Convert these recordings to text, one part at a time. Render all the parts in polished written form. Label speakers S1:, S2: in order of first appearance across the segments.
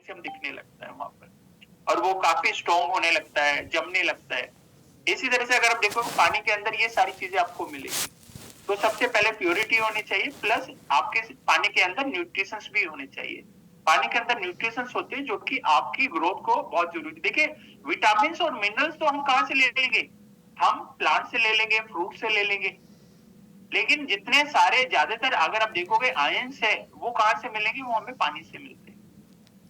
S1: Calcium दिखने लगता है वहाँ पर और वो काफ़ी स्ट्रॉन्ग होने लगता है, जमने लगता है। इसी तरह से अगर आप देखो पानी के अंदर ये सारी चीज़ें आपको मिलेगी। तो सबसे पहले प्योरिटी होनी चाहिए प्लस आपके पानी के अंदर न्यूट्रिशंस भी होने चाहिए। पानी के अंदर न्यूट्रिशंस होते हैं जो कि आपकी ग्रोथ को बहुत ज़रूरी देखिए विटामिन्स और मिनरल्स तो हम कहाँ से ले लेंगे? हम प्लांट से ले लेंगे, फ्रूट से ले लेंगे। लेकिन जितने सारे ज़्यादातर अगर आप देखोगे आयन्स है, वो कहाँ से मिलेंगे? वो हमें पानी से मिलते हैं।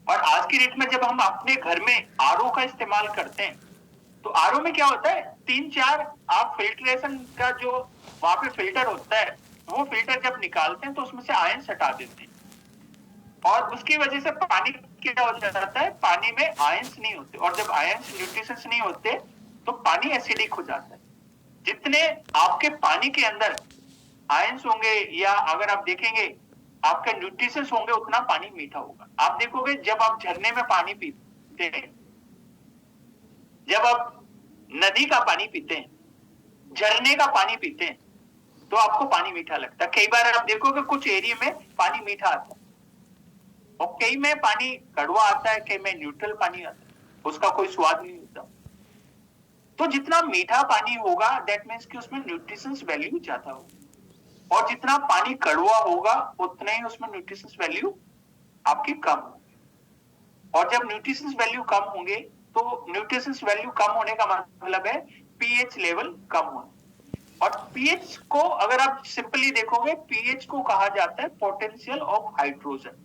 S1: और आज की डेट में जब हम अपने घर में आरओ का इस्तेमाल करते हैं, तो आरओ में क्या होता है 3-4 आप फिल्ट्रेशन का जो वहाँ पे फ़िल्टर होता है, वो फ़िल्टर जब निकालते हैं तो उसमें से आयन्स हटा देते हैं। और उसकी वजह से पानी क्या हो जाता है, पानी में आयन्स नहीं होते और जब आयन्स न्यूट्रिशंस नहीं होते, तो पानी एसिडिक हो जाता है। जितने आपके पानी के अंदर आयन्स होंगे या अगर आप देखेंगे आपके न्यूट्रिशंस होंगे उतना पानी मीठा होगा। आप देखोगे जब आप झरने में पानी पीते हैं, जब आप नदी का पानी पीते हैं, झरने का पानी पीते हैं, तो आपको पानी मीठा लगता है। कई बार आप देखोगे कुछ एरिया में पानी मीठा आता है और कई में पानी कड़वा आता है, कई में न्यूट्रल पानी आता है, उसका कोई स्वाद नहीं होता। तो जितना मीठा पानी होगा दैट मीन्स कि उसमें न्यूट्रिशंस वैल्यू ज्यादा होगी और जितना पानी कड़वा होगा उतना ही उसमें न्यूट्रिशंस वैल्यू आपकी कम होगी और जब न्यूट्रिशंस वैल्यू कम होंगे तो न्यूट्रिशंस वैल्यू कम होने का मतलब है पीएच लेवल कम होना और पीएच को अगर आप सिंपली देखोगे पीएच को कहा जाता है potential of hydrogen.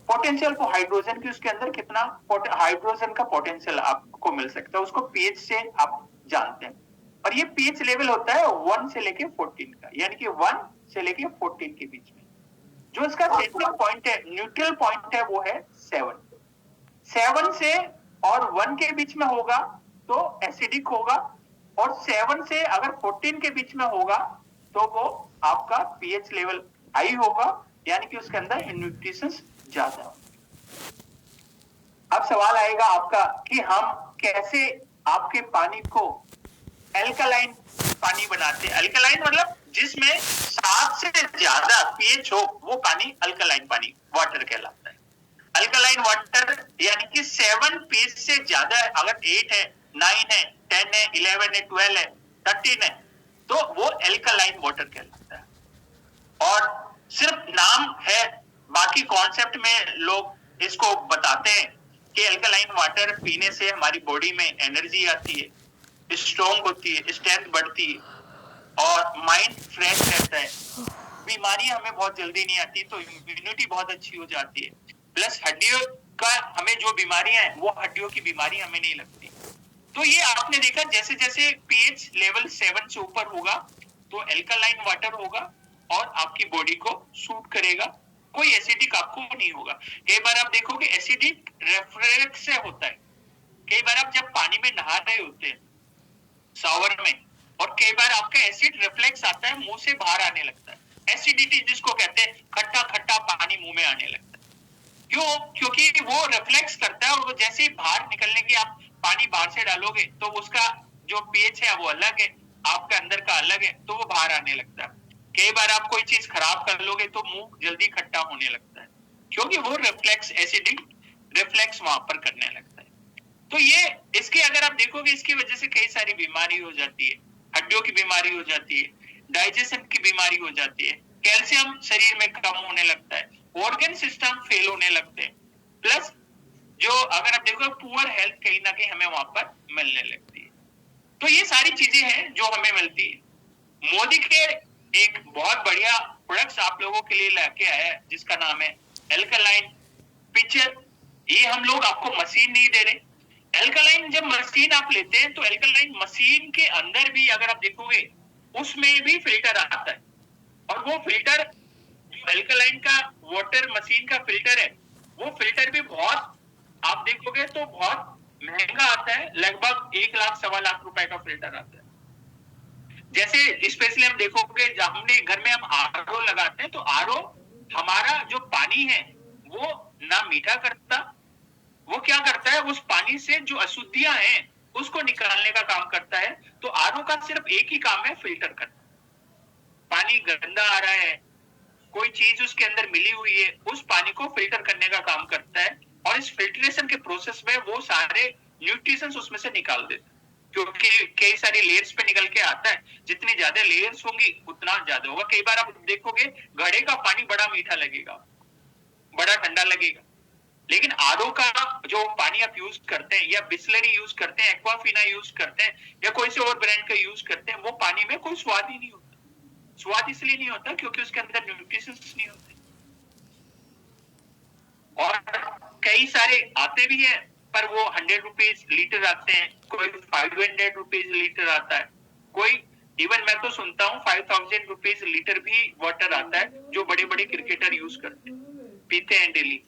S1: Potential of hydrogen की उसके अंदर कितना हाइड्रोजन का पोटेंशियल आपको मिल सकता है उसको पीएच से आप जानते हैं और ये पीएच लेवल होता है 1 से लेके 14 का यानी कि 1 से लेके 14 के बीच में। जो इसका सेटलिंग पॉइंट है न्यूट्रल पॉइंट है वो है 7 से और 1 के बीच में होगा तो एसिडिक होगा और 7 से अगर 14 के बीच में होगा तो वो आपका पीएच लेवल हाई होगा यानी कि उसके अंदर न्यूट्रिशंस ज्यादा होंगे। अब सवाल आएगा आपका कि हम कैसे आपके पानी को एल्कलाइन पानी बनाते हैं। एल्कलाइन मतलब जिसमें 7 से ज्यादा पीएच हो वो पानी अल्कलाइन पानी वाटर कहलाता है। अल्कलाइन वाटर यानी कि 7 पीएच से ज्यादा है, अगर 8 है 9 है 10 है 11 है 12 है 13 है तो वो एल्कलाइन वाटर कहलाता है। और सिर्फ नाम है, बाकी कॉन्सेप्ट में लोग इसको बताते हैं कि एल्कलाइन वाटर पीने से हमारी बॉडी में एनर्जी आती है, स्ट्रॉन्ग होती है, स्ट्रेंथ बढ़ती है और माइंड फ्रेश रहता है। बीमारियां हमें बहुत जल्दी नहीं आती तो इम्यूनिटी बहुत अच्छी हो जाती है प्लस हड्डियों का हमें जो बीमारियां हैं वो हड्डियों की बीमारी हमें नहीं लगती। तो ये आपने देखा जैसे जैसे पीएच लेवल 7 से ऊपर होगा तो एल्कलाइन वाटर होगा और आपकी बॉडी को सूट करेगा, कोई एसिडिक आपको नहीं होगा। कई बार आप देखोगे एसिडिक रेफ्लेक्स से होता है। कई बार आप जब पानी में नहा रहे होते हैं शावर में और कई बार आपका एसिड रिफ्लेक्स आता है, मुंह से बाहर आने लगता है। एसिडिटी जिसको कहते हैं, खट्टा खट्टा पानी मुंह में आने लगता है। क्यों? क्योंकि वो रिफ्लेक्स करता है और वो जैसे ही बाहर निकलने की आप पानी बाहर से डालोगे तो उसका जो पीएच है वो अलग है, आपका अंदर का अलग है, तो वो बाहर आने लगता है। कई बार आप कोई चीज खराब कर लोगे तो मुंह जल्दी खट्टा होने लगता है क्योंकि वो रिफ्लेक्स एसिडिक रिफ्लेक्स वहां पर करने लगता है। तो ये इसके अगर आप देखोगे इसकी वजह से कई सारी बीमारी हो जाती है, हड्डियों की बीमारी हो जाती है, डाइजेशन की बीमारी हो जाती है, कैल्शियम शरीर में कम होने लगता है, ऑर्गन सिस्टम फेल होने लगते हैं, प्लस जो अगर आप देखो पुअर हेल्थ कहीं ना कहीं हमें वहां पर मिलने लगती है। तो ये सारी चीजें हैं जो हमें मिलती है। मोदी के एक बहुत बढ़िया प्रोडक्ट्स आप लोगों के लिए लेके आया है जिसका नाम है एल्कलाइन पिक्चर। ये हम लोग आपको मशीन नहीं दे रहे। एल्कलाइन जब मशीन आप लेते हैं तो एल्कलाइन मशीन के अंदर भी अगर आप देखोगे उसमें भी फिल्टर आता है और वो फिल्टर जो एल्कलाइन का वाटर मशीन का फिल्टर है वो फिल्टर भी बहुत आप देखोगे तो बहुत महंगा आता है, लगभग 1 लाख 1.25 लाख रुपए का फिल्टर आता है। जैसे स्पेशली हम देखोगे जब हमने घर में हम आरओ लगाते हैं तो आरओ हमारा जो पानी है वो ना मीठा करता, वो क्या करता है उस पानी से जो अशुद्धियां हैं उसको निकालने का काम करता है। तो आरओ का सिर्फ एक ही काम है फिल्टर करना। पानी गंदा आ रहा है, कोई चीज उसके अंदर मिली हुई है, उस पानी को फिल्टर करने का काम करता है और इस फिल्ट्रेशन के प्रोसेस में वो सारे न्यूट्रिशंस उसमें से निकाल देता है, क्योंकि कई सारी लेयर्स पे निकल के आता है। जितनी ज्यादा लेयर्स होंगी उतना ज्यादा होगा। कई बार आप देखोगे घड़े का पानी बड़ा मीठा लगेगा, बड़ा ठंडा लगेगा, लेकिन आरओ का जो पानी आप यूज करते हैं या बिस्लरी यूज करते हैं, एक्वाफिना यूज करते हैं या कोई से और ब्रांड का यूज करते हैं, वो पानी में कोई स्वाद ही नहीं होता। स्वाद इसलिए नहीं होता क्योंकि उसके अंदर न्यूट्रिशंस नहीं होते। और कई सारे आते भी हैं पर वो 100 रुपीज लीटर आते हैं, कोई 500 रुपीज लीटर आता है, कोई इवन मैं तो सुनता हूँ 5000 रुपीज लीटर भी वाटर आता है, जो बड़े बड़े क्रिकेटर यूज करते हैं, पीते हैं डेली।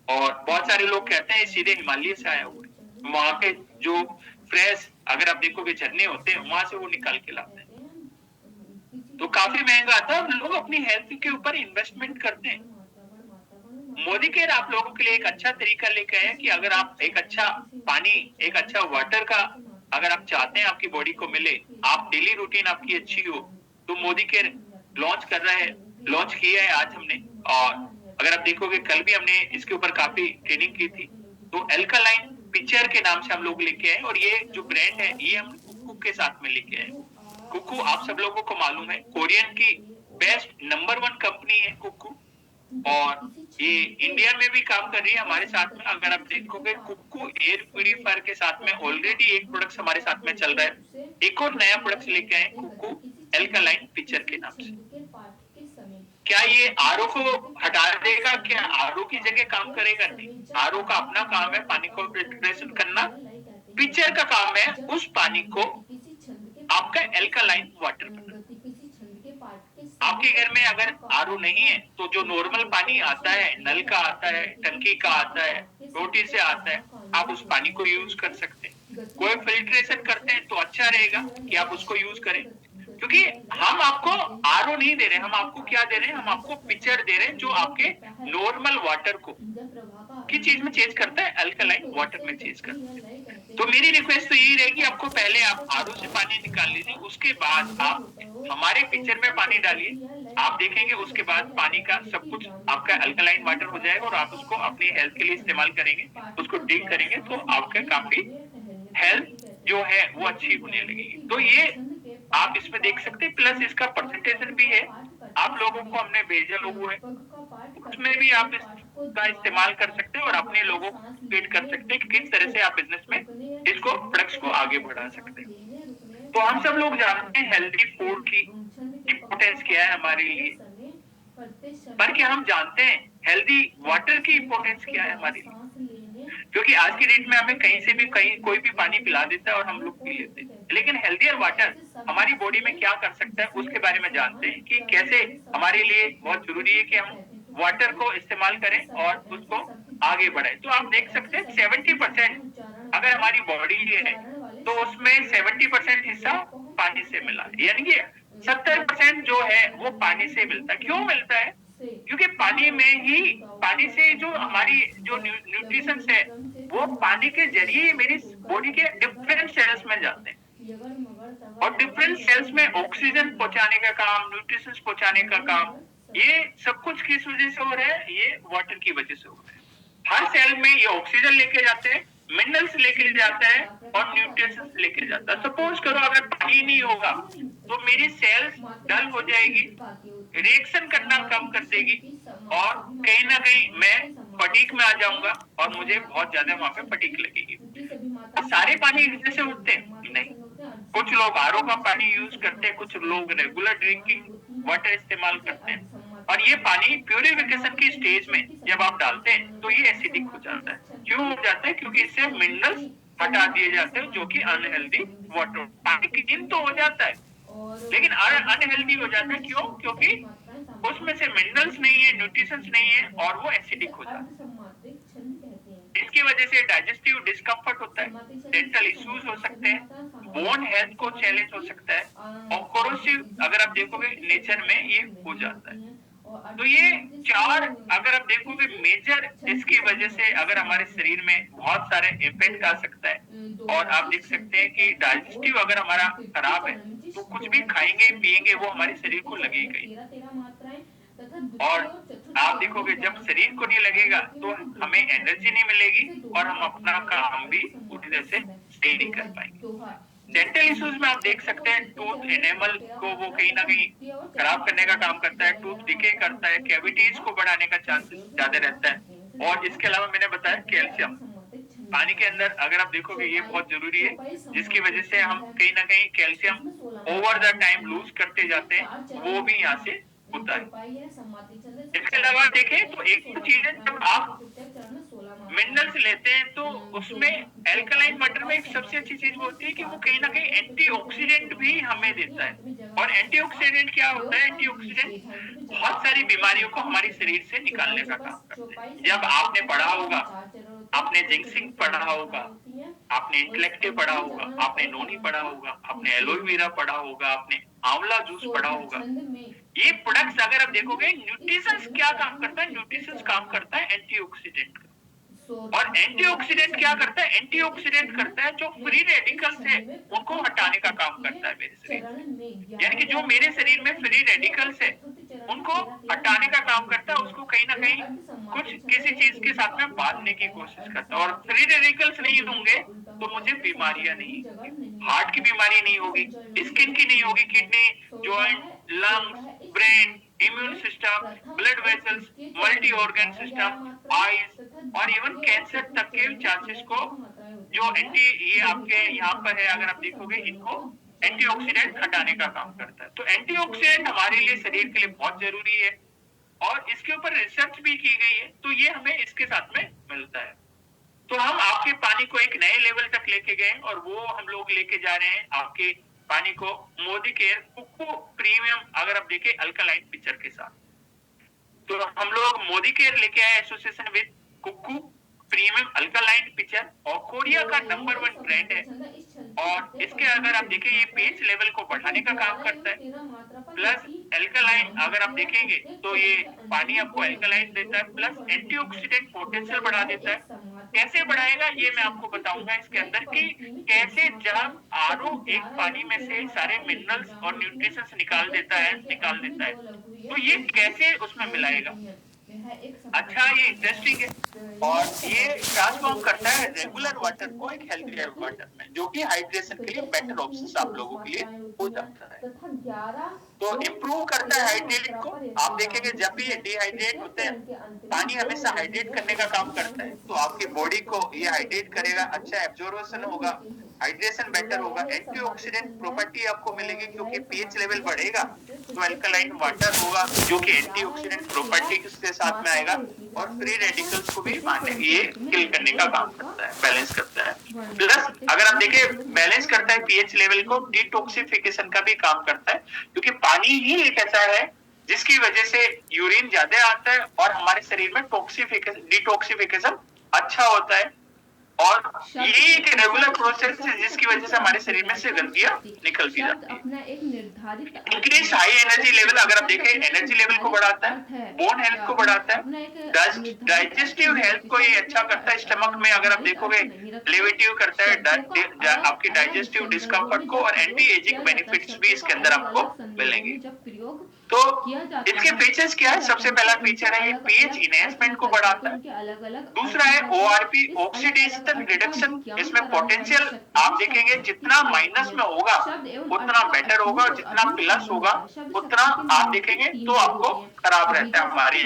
S1: और बहुत सारे लोग कहते हैं सीधे हिमालय से आया हुआ है, वहां के जो फ्रेश अगर आप देखोगे झरने होते हैं वहां से वो निकाल के लाते हैं, तो काफी महंगा आता है और लोग अपनी हेल्थ के ऊपर इन्वेस्टमेंट करते हैं। मोदी केयर आप लोगों के लिए एक अच्छा तरीका लेके आए कि अगर आप एक अच्छा पानी, एक अच्छा वाटर का अगर आप चाहते हैं आपकी बॉडी को मिले, आप डेली रूटीन आपकी अच्छी हो, तो मोदी केयर लॉन्च कर रहा है, लॉन्च किया है आज हमने। और अगर आप देखोगे कल भी हमने इसके ऊपर काफी ट्रेनिंग की थी। तो अल्कालाइन पिक्चर के नाम से हम लोग लेके आए और ये जो ब्रांड है ये हम कुकू के साथ में लेके आए। कुकू आप सब लोगों को मालूम है कोरियन की बेस्ट नंबर 1 कंपनी है कुकू, और ये इंडिया में भी काम कर रही है हमारे साथ में। अगर आप देखोगे कुकू एयर प्यूरिफायर के साथ में ऑलरेडी एक प्रोडक्ट हमारे साथ में चल रहा है, एक और नया प्रोडक्ट लेके आए कुकू अल्कालाइन पिक्चर के नाम से। क्या ये आरओ को हटा देगा? क्या आरओ की जगह काम करेगा? नहीं, आरओ का अपना काम है पानी को फिल्ट्रेशन करना, पिक्चर का काम है उस पानी को आपका अल्कालाइन वाटर बनाना। आपके घर में अगर आरओ नहीं है तो जो नॉर्मल पानी आता है, नल का आता है, टंकी का आता है, टोटी से आता है, आप उस पानी को यूज कर सकते हैं। कोई फिल्ट्रेशन करते हैं तो अच्छा रहेगा कि आप उसको यूज करें, क्योंकि हम आपको आरओ नहीं दे रहे, हम आपको क्या दे रहे हैं, हम आपको पिक्चर दे रहे हैं जो आपके नॉर्मल वाटर को किस चीज में चेंज करता है, अल्कलाइन वाटर में चेंज करता है। तो मेरी रिक्वेस्ट तो यही रहेगी, आपको पहले आप आरओ से पानी निकाल लीजिए, उसके बाद आप हमारे पिक्चर में पानी डालिए, आप देखेंगे उसके बाद पानी का सब कुछ आपका अल्कलाइन वाटर हो जाएगा और आप उसको अपनी हेल्थ के लिए इस्तेमाल करेंगे, उसको ड्रिंक करेंगे तो आपका काफी हेल्थ जो है वो अच्छी होने लगेगी। तो ये आप इसमें देख सकते हैं, प्लस इसका परसेंटेज भी है, आप लोगों को हमने भेजा लोगो है, उसमें भी आप इसका इस्तेमाल कर सकते हैं और अपने लोगों को ट्रीट कर सकते हैं कि किस तरह से आप बिजनेस में इसको प्रोडक्ट्स को आगे बढ़ा सकते हैं। तो हम सब लोग जानते हैं हेल्दी फूड की इम्पोर्टेंस क्या है हमारे लिए, पर क्या हम जानते हैं हेल्दी वाटर की इम्पोर्टेंस क्या है हमारे लिए? क्योंकि आज की डेट में हमें कहीं से भी कहीं कोई भी पानी पिला देता है और हम लोग पी लेते हैं, लेकिन हेल्दियर वाटर हमारी बॉडी में क्या कर सकता है उसके बारे में जानते हैं कि कैसे हमारे लिए बहुत जरूरी है कि हम वाटर को इस्तेमाल करें और उसको आगे बढ़ाएं। तो आप देख सकते हैं 70% अगर हमारी बॉडी है तो उसमें 70% हिस्सा पानी से मिला है, यानी कि 70% जो है वो पानी से मिलता है। क्यों मिलता है? क्योंकि पानी में ही, पानी से जो हमारी जो न्यूट्रिशन है वो पानी के जरिए मेरी बॉडी के डिफरेंट सेल्स में जाते हैं और डिफरेंट सेल्स में ऑक्सीजन पहुंचाने का काम, न्यूट्रिशन पहुंचाने का काम, ये सब कुछ किस वजह से हो रहा है? ये वाटर की वजह से हो रहा है। हर सेल में ये ऑक्सीजन लेके जाते हैं, मिनरल्स लेके जाता है और न्यूट्रिशंस लेके जाता है। सपोज करो अगर पानी नहीं होगा तो मेरी सेल्स डल हो जाएगी, रिएक्शन करना कम कर देगी और कहीं ना कहीं मैं फटीक में आ जाऊंगा और मुझे बहुत ज्यादा वहां पे फटीक लगेगी। सारे पानी एक जैसे उठते हैं? नहीं, कुछ लोग आरओ का पानी यूज करते हैं, कुछ लोग रेगुलर ड्रिंकिंग वाटर इस्तेमाल करते हैं और ये पानी प्यूरिफिकेशन की स्टेज में जब आप डालते हैं तो ये एसिडिक हो जाता है। क्यों हो जाता है? क्योंकि इससे मिनरल्स हटा दिए जाते हैं जो कि अनहेल्दी वाटर, पानी क्लीन तो हो जाता है लेकिन अनहेल्दी हो जाता है। क्यों? क्योंकि उसमें से मिनरल्स नहीं है, न्यूट्रिशंस नहीं है और वो एसिडिक हो जाता है। इसकी वजह से डाइजेस्टिव डिस्कम्फर्ट होता है, डेंटल इश्यूज हो सकते हैं, बोन हेल्थ को चैलेंज हो सकता है और कोरोसिव अगर आप देखोगे नेचर में ये हो जाता है। तो ये चार अगर आप देखोगे मेजर, इसकी वजह से अगर हमारे शरीर में बहुत सारे इम्पैक्ट आ सकता है और आप देख सकते हैं कि डाइजेस्टिव अगर हमारा खराब है तो कुछ भी खाएंगे पिएंगे वो हमारे शरीर को लगेगा ही। और आप देखोगे जब शरीर को नहीं लगेगा तो हमें एनर्जी नहीं मिलेगी और हम अपना काम भी पूरी तरह से सही नहीं कर पाएंगे। डेंटल इश्यूज में आप देख सकते हैं टूथ एनेमल को वो कहीं ना कहीं खराब करने का काम करता है, टूथ डिके करता है, कैविटीज को बढ़ाने का चांसेस ज्यादा रहता है। और इसके अलावा मैंने बताया कैल्शियम पानी के अंदर अगर आप देखोगे ये बहुत जरूरी है, जिसकी वजह से हम कहीं ना कहीं calcium over the time lose करते जाते हैं, वो भी यहाँ से होता है। इसके अलावा देखें तो एक चीज है, जब आप मिनरल्स लेते हैं तो उसमें एल्कलाइन वाटर में एक सबसे अच्छी चीज वो होती है कि वो कहीं ना कहीं एंटीऑक्सीडेंट भी हमें देता है। और एंटीऑक्सीडेंट क्या होता है? एंटीऑक्सीडेंट बहुत सारी बीमारियों को हमारे शरीर से निकालने का काम करते हैं। जब आपने पढ़ा होगा, आपने जिंक्सिंग पढ़ा होगा, आपने इंटेलेक्टिव पढ़ा होगा, आपने नोनी पढ़ा होगा, आपने एलोवेरा पढ़ा होगा, आपने आंवला जूस पढ़ा होगा। ये प्रोडक्ट्स अगर आप देखोगे, न्यूट्रिशंस क्या काम करता है? न्यूट्रिशंस काम करता है एंटीऑक्सीडेंट का। और एंटीऑक्सीडेंट क्या करता है? एंटीऑक्सीडेंट करता है जो फ्री रेडिकल्स है उनको हटाने का काम करता है मेरे शरीर में। यानी कि जो मेरे शरीर में फ्री रेडिकल्स है उनको हटाने का काम करता है, उसको कहीं ना कहीं कुछ किसी चीज के साथ में बांधने की कोशिश करता है। और फ्री रेडिकल्स नहीं होंगे तो मुझे बीमारियां नहीं होगी, हार्ट की बीमारी नहीं होगी, स्किन की नहीं होगी, kidney, joint, lungs, brain, immune system, blood vessels, multi organ system, eyes और इवन कैंसर तक के चांसेस को जो ये आपके यहाँ पर है अगर आप देखोगे, इनको एंटीऑक्सीडेंट हटाने का काम करता है। तो एंटीऑक्सीडेंट हमारे लिए शरीर के लिए बहुत जरूरी है और इसके ऊपर रिसर्च भी की गई है, तो ये हमें इसके साथ में मिलता है। तो हम आपके पानी को एक नए लेवल तक लेके गए और वो हम लोग लेके जा रहे हैं आपके पानी को मोदी केयर कुक्कू प्रीमियम अगर आप देखें अल्कलाइन पिक्चर के साथ। तो हम लोग मोदी केयर लेके आए association with Cuckoo premium alkaline pitcher और कोरिया का नंबर 1 ब्रांड है। और इसके अगर आप देखें ये पीएच लेवल को बढ़ाने का काम करता है, प्लस एल्कलाइन अगर आप देखेंगे तो ये पानी आपको एल्कलाइन देता है, प्लस एंटीऑक्सीडेंट पोटेंशियल बढ़ा देता है। कैसे बढ़ाएगा ये मैं आपको बताऊंगा इसके अंदर कि कैसे जब आरओ एक पानी में से सारे मिनरल्स और न्यूट्रिशंस निकाल देता है तो ये कैसे उसमें मिलाएगा। अच्छा, ये इंटरेस्टिंग है और ये ट्रांसफॉर्म करता है रेगुलर वाटर को एक हेल्थियर वाटर में, जो कि हाइड्रेशन के लिए बेटर ऑप्शन आप लोगों के लिए हो जाता है। तो इम्प्रूव करता है हाइड्रेशन को। आप देखेंगे जब भी डिहाइड्रेट होते हैं, पानी हमेशा हाइड्रेट करने का काम करता है, तो आपकी बॉडी को ये हाइड्रेट करेगा, अच्छा एब्जॉर्प्शन होगा, हाइड्रेशन बेटर होगा, एंटीऑक्सीडेंट प्रॉपर्टी आपको मिलेगी क्योंकि पीएच लेवल बढ़ेगा तो अल्कलाइन वाटर होगा जो कि एंटीऑक्सीडेंट प्रॉपर्टी के साथ में आएगा और फ्री रेडिकल्स को भी मारने ये किल करने का काम करता है, बैलेंस करता है। प्लस अगर आप देखें बैलेंस करता है पीएच लेवल को, डिटॉक्सिफिकेशन का भी काम करता है क्योंकि पानी ही एक ऐसा है जिसकी वजह से यूरिन ज्यादा आता है और हमारे शरीर में डिटॉक्सिफिकेशन अच्छा होता है और ये एक रेगुलर प्रोसेस है जिसकी वजह से हमारे शरीर में से गंदगियां निकलती जाती है। इंक्रीज हाई एनर्जी लेवल अगर आप देखें एनर्जी लेवल को बढ़ाता है, बोन हेल्थ को बढ़ाता है, डाइजेस्टिव हेल्थ को ये अच्छा करता है, स्टमक में अगर आप देखोगे लेवेटिव करता है आपकी डाइजेस्टिव डिस्कम्फर्ट को और एंटी एजिंग बेनिफिट्स भी इसके अंदर आपको मिलेंगे। तो इसके फीचर्स क्या है? सबसे पहला फीचर है ये पीएच इनहेंसमेंट को बढ़ाता है। दूसरा है ओआरपी ऑक्सीडेशन रिडक्शन, इसमें पोटेंशियल आप देखेंगे जितना माइनस में होगा उतना बेटर होगा और जितना प्लस होगा उतना आप देखेंगे तो आपको खराब रहता है हमारी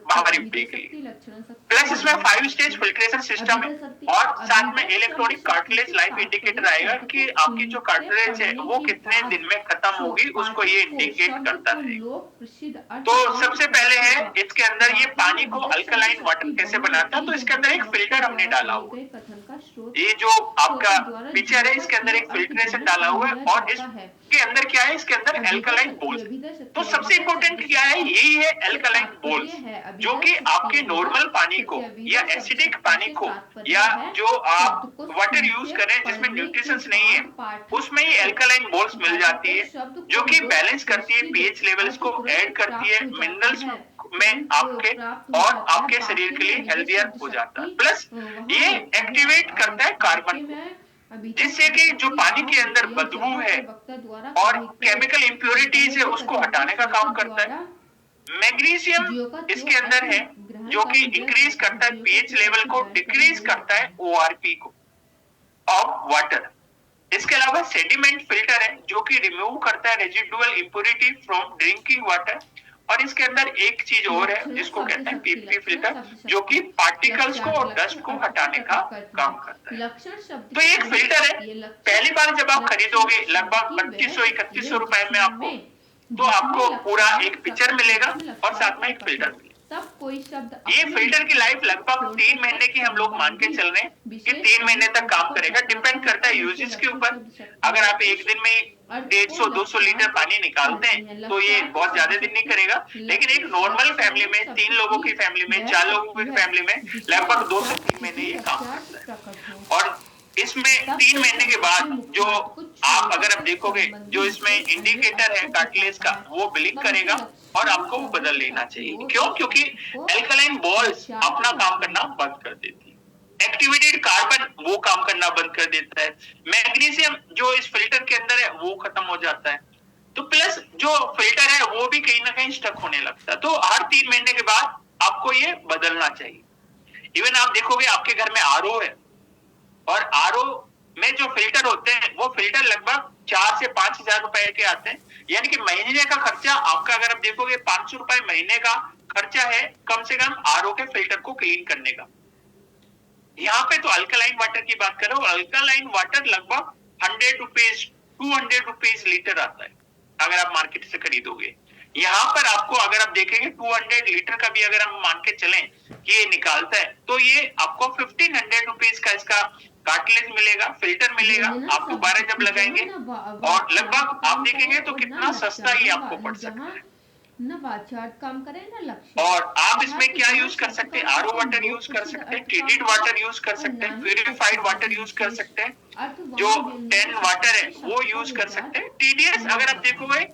S1: बाहरी बॉडी के लिए। प्लस इसमें 5 स्टेज फिल्ट्रेशन सिस्टम है और साथ में इलेक्ट्रॉनिक कार्टिलेज लाइफ इंडिकेटर आएगा कि आपकी जो कार्टिलेज है वो कितने दिन में खत्म होगी, उसको ये इंडिकेट करता है। तो सबसे पहले है इसके अंदर ये पानी को अल्कलाइन वाटर कैसे बनाता है, तो इसके अंदर एक फिल्टर हमने डाला हुआ है। ये जो आपका पिक्चर है इसके अंदर एक फिल्ट्रेशन डाला हुआ है और इसके अंदर क्या है, इसके अंदर एल्कलाइन बोल्स। तो सबसे इंपॉर्टेंट क्या है, यही है एल्कलाइन बोल्स जो कि आपके नॉर्मल पानी को या एसिडिक पानी को या जो आप वाटर यूज करें जिसमें न्यूट्रिशंस नहीं है उसमें ये एल्कलाइन बोल्स मिल जाती है जो कि बैलेंस करती है पीएच लेवल्स को, ऐड करती है मिनरल्स में आपके और आपके शरीर के लिए हेल्दियर हो जाता है। प्लस ये एक्टिवेट करता है कार्बन को जिससे कि जो पानी के अंदर बदबू है और केमिकल इंप्योरिटीज है उसको हटाने का काम करता है। मैग्नीशियम इसके अंदर है जो कि इंक्रीज करता है पीएच लेवल को, डिक्रीज करता है ओआरपी को ऑफ वाटर। इसके अलावा सेडिमेंट फिल्टर है जो कि रिमूव करता है residual impurity from drinking water. और इसके अंदर एक चीज और है जिसको कहते हैं पीपी फिल्टर, जो कि पार्टिकल्स को और डस्ट को हटाने का काम करता है। तो ये एक फिल्टर है, पहली बार जब आप खरीदोगे लगभग 3200-3100 रुपए में आपको, तो आपको पूरा एक पिक्चर मिलेगा और साथ में एक फिल्टर मिलेगा।
S2: तब कोई शब्द
S1: ये फिल्टर की लाइफ लगभग 3 महीने की हम लोग मान के चल रहे हैं कि 3 महीने तक काम करेगा। डिपेंड करता है यूजेज के ऊपर। अगर आप एक दिन में 150-200 लीटर पानी निकालते हैं तो ये बहुत ज्यादा दिन नहीं करेगा, लेकिन एक नॉर्मल फैमिली में, 3 लोगों की फैमिली में, 4 लोगों की फैमिली में लगभग 2 से 3 महीने ये काम करता है। और इसमें 3 महीने के बाद जो आप अगर आप देखोगे जो इसमें इंडिकेटर है कार्टिलेज का, वो ब्लिंक करेगा और आपको वो बदल लेना चाहिए। क्यों? क्योंकि एल्कलाइन बॉल्स अपना काम करना बंद कर देती है, एक्टिवेटेड कार्बन वो काम करना बंद कर देता है, मैग्नीशियम जो इस फिल्टर के अंदर है वो खत्म हो जाता है, तो प्लस जो फिल्टर है वो भी कहीं ना कहीं स्टक होने लगता है। तो हर 3 महीने के बाद आपको ये बदलना चाहिए। इवन आप देखोगे आपके घर में आरओ है, और आरओ में जो फिल्टर होते हैं वो फिल्टर लगभग 4 से 5 हजार रुपए के आते हैं। यानी कि महीने का खर्चा आपका अगर आप देखोगे 500 रुपए महीने का खर्चा है कम से कम आरओ के फिल्टर को क्लीन करने का। यहाँ पे तो अल्कलाइन वाटर की बात करो, अल्कलाइन वाटर लगभग 100 रुपीज 200 रुपीज लीटर आता है अगर आप मार्केट से खरीदोगे। यहाँ पर आपको अगर आप देखेंगे 200 लीटर का भी अगर हम मान के चलें कि ये निकालता है, तो ये आपको 1500 रुपीज का इसका कार्टिलेज मिलेगा, फिल्टर मिलेगा। आप दोबारा जब लगाएंगे और लगभग आप देखेंगे तो कितना सस्ता ये आपको पड़ सकता है।
S2: काम करे ना लक्ष्य।
S1: और आप इसमें क्या यूज कर सकते हैं? आरओ वाटर यूज कर सकते हैं, ट्रीटेड वाटर यूज कर सकते हैं, प्यूरिफाइड वाटर यूज कर सकते हैं, जो 10 वाटर है वो यूज कर सकते हैं। टीडीएस अगर आप देखोगे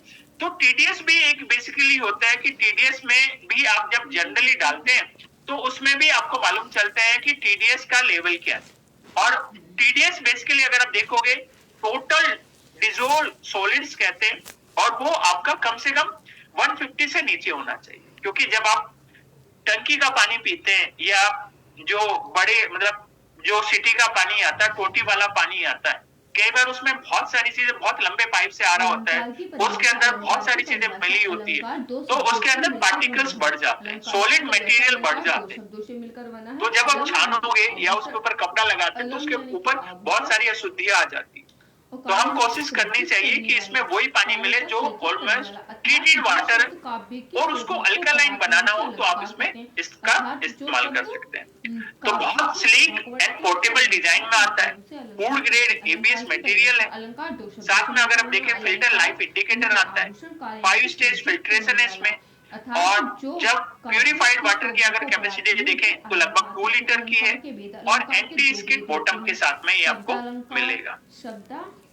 S1: तो टीडीएस भी एक बेसिकली होता है कि टीडीएस में भी आप जब जनरली डालते हैं तो उसमें भी आपको मालूम चलता है कि टीडीएस का लेवल क्या है। और टीडीएस बेसिकली अगर आप देखोगे टोटल डिसोल्व सॉलिड्स कहते हैं, और वो आपका कम से कम 150 से नीचे होना चाहिए। क्योंकि जब आप टंकी का पानी पीते हैं या जो बड़े मतलब जो सिटी का पानी आता है, टोटी वाला पानी आता है, कई बार उसमें बहुत सारी चीजें बहुत लंबे पाइप से आ रहा होता है, उसके अंदर बहुत सारी चीजें मिली होती है, तो उसके अंदर पार्टिकल्स बढ़ जाते हैं, सॉलिड मटेरियल बढ़ जाते हैं। तो जब आप छानोगे या उसके ऊपर कपड़ा लगाते हैं तो उसके ऊपर बहुत सारी अशुद्धियां आ जाती है। तो हम कोशिश करनी चाहिए कि इसमें वही पानी मिले जो ऑलमोस्ट ट्रीटेड वाटर, और उसको अल्कलाइन बनाना हो तो आप इसमें इसका इस्तेमाल कर सकते हैं। तो बहुत स्लीक एंड पोर्टेबल डिजाइन में आता है, फूड ग्रेड एबीएस मटेरियल है। साथ में अगर आप देखें फिल्टर लाइफ इंडिकेटर आता है, 5 स्टेज फिल्ट्रेशन है इसमें। और जब प्यूरिफाइड वाटर की अगर कैपेसिटी देखें तो लगभग 2 लीटर की है, और एंटी स्किड बॉटम के साथ में ये आपको मिलेगा।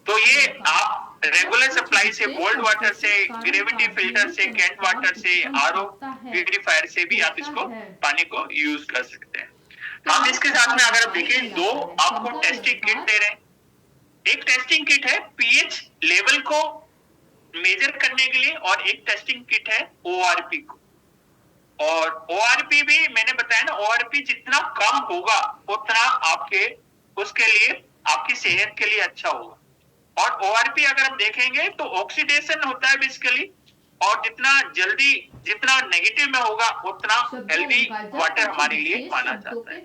S1: तो ये आप रेगुलर सप्लाई से, बोल्ड वाटर से, ग्रेविटी फिल्टर से, कैट वाटर से, आरओ प्यूरिफायर से भी आप इसको पानी को यूज कर सकते हैं। हम इसके साथ में अगर आप देखें 2 आपको टेस्टिंग किट दे रहे हैं। एक टेस्टिंग किट है पीएच लेवल को मेजर करने के लिए, और एक टेस्टिंग किट है ओआरपी को। और ओआरपी भी मैंने बताया ना, ओआरपी जितना कम होगा उतना आपके उसके लिए आपकी सेहत के लिए अच्छा होगा। और ओआरपी अगर हम देखेंगे तो ऑक्सीडेशन होता है बेसिकली, और जितना जल्दी जितना नेगेटिव में होगा उतना हेल्दी वाटर हमारे लिए माना जाता है।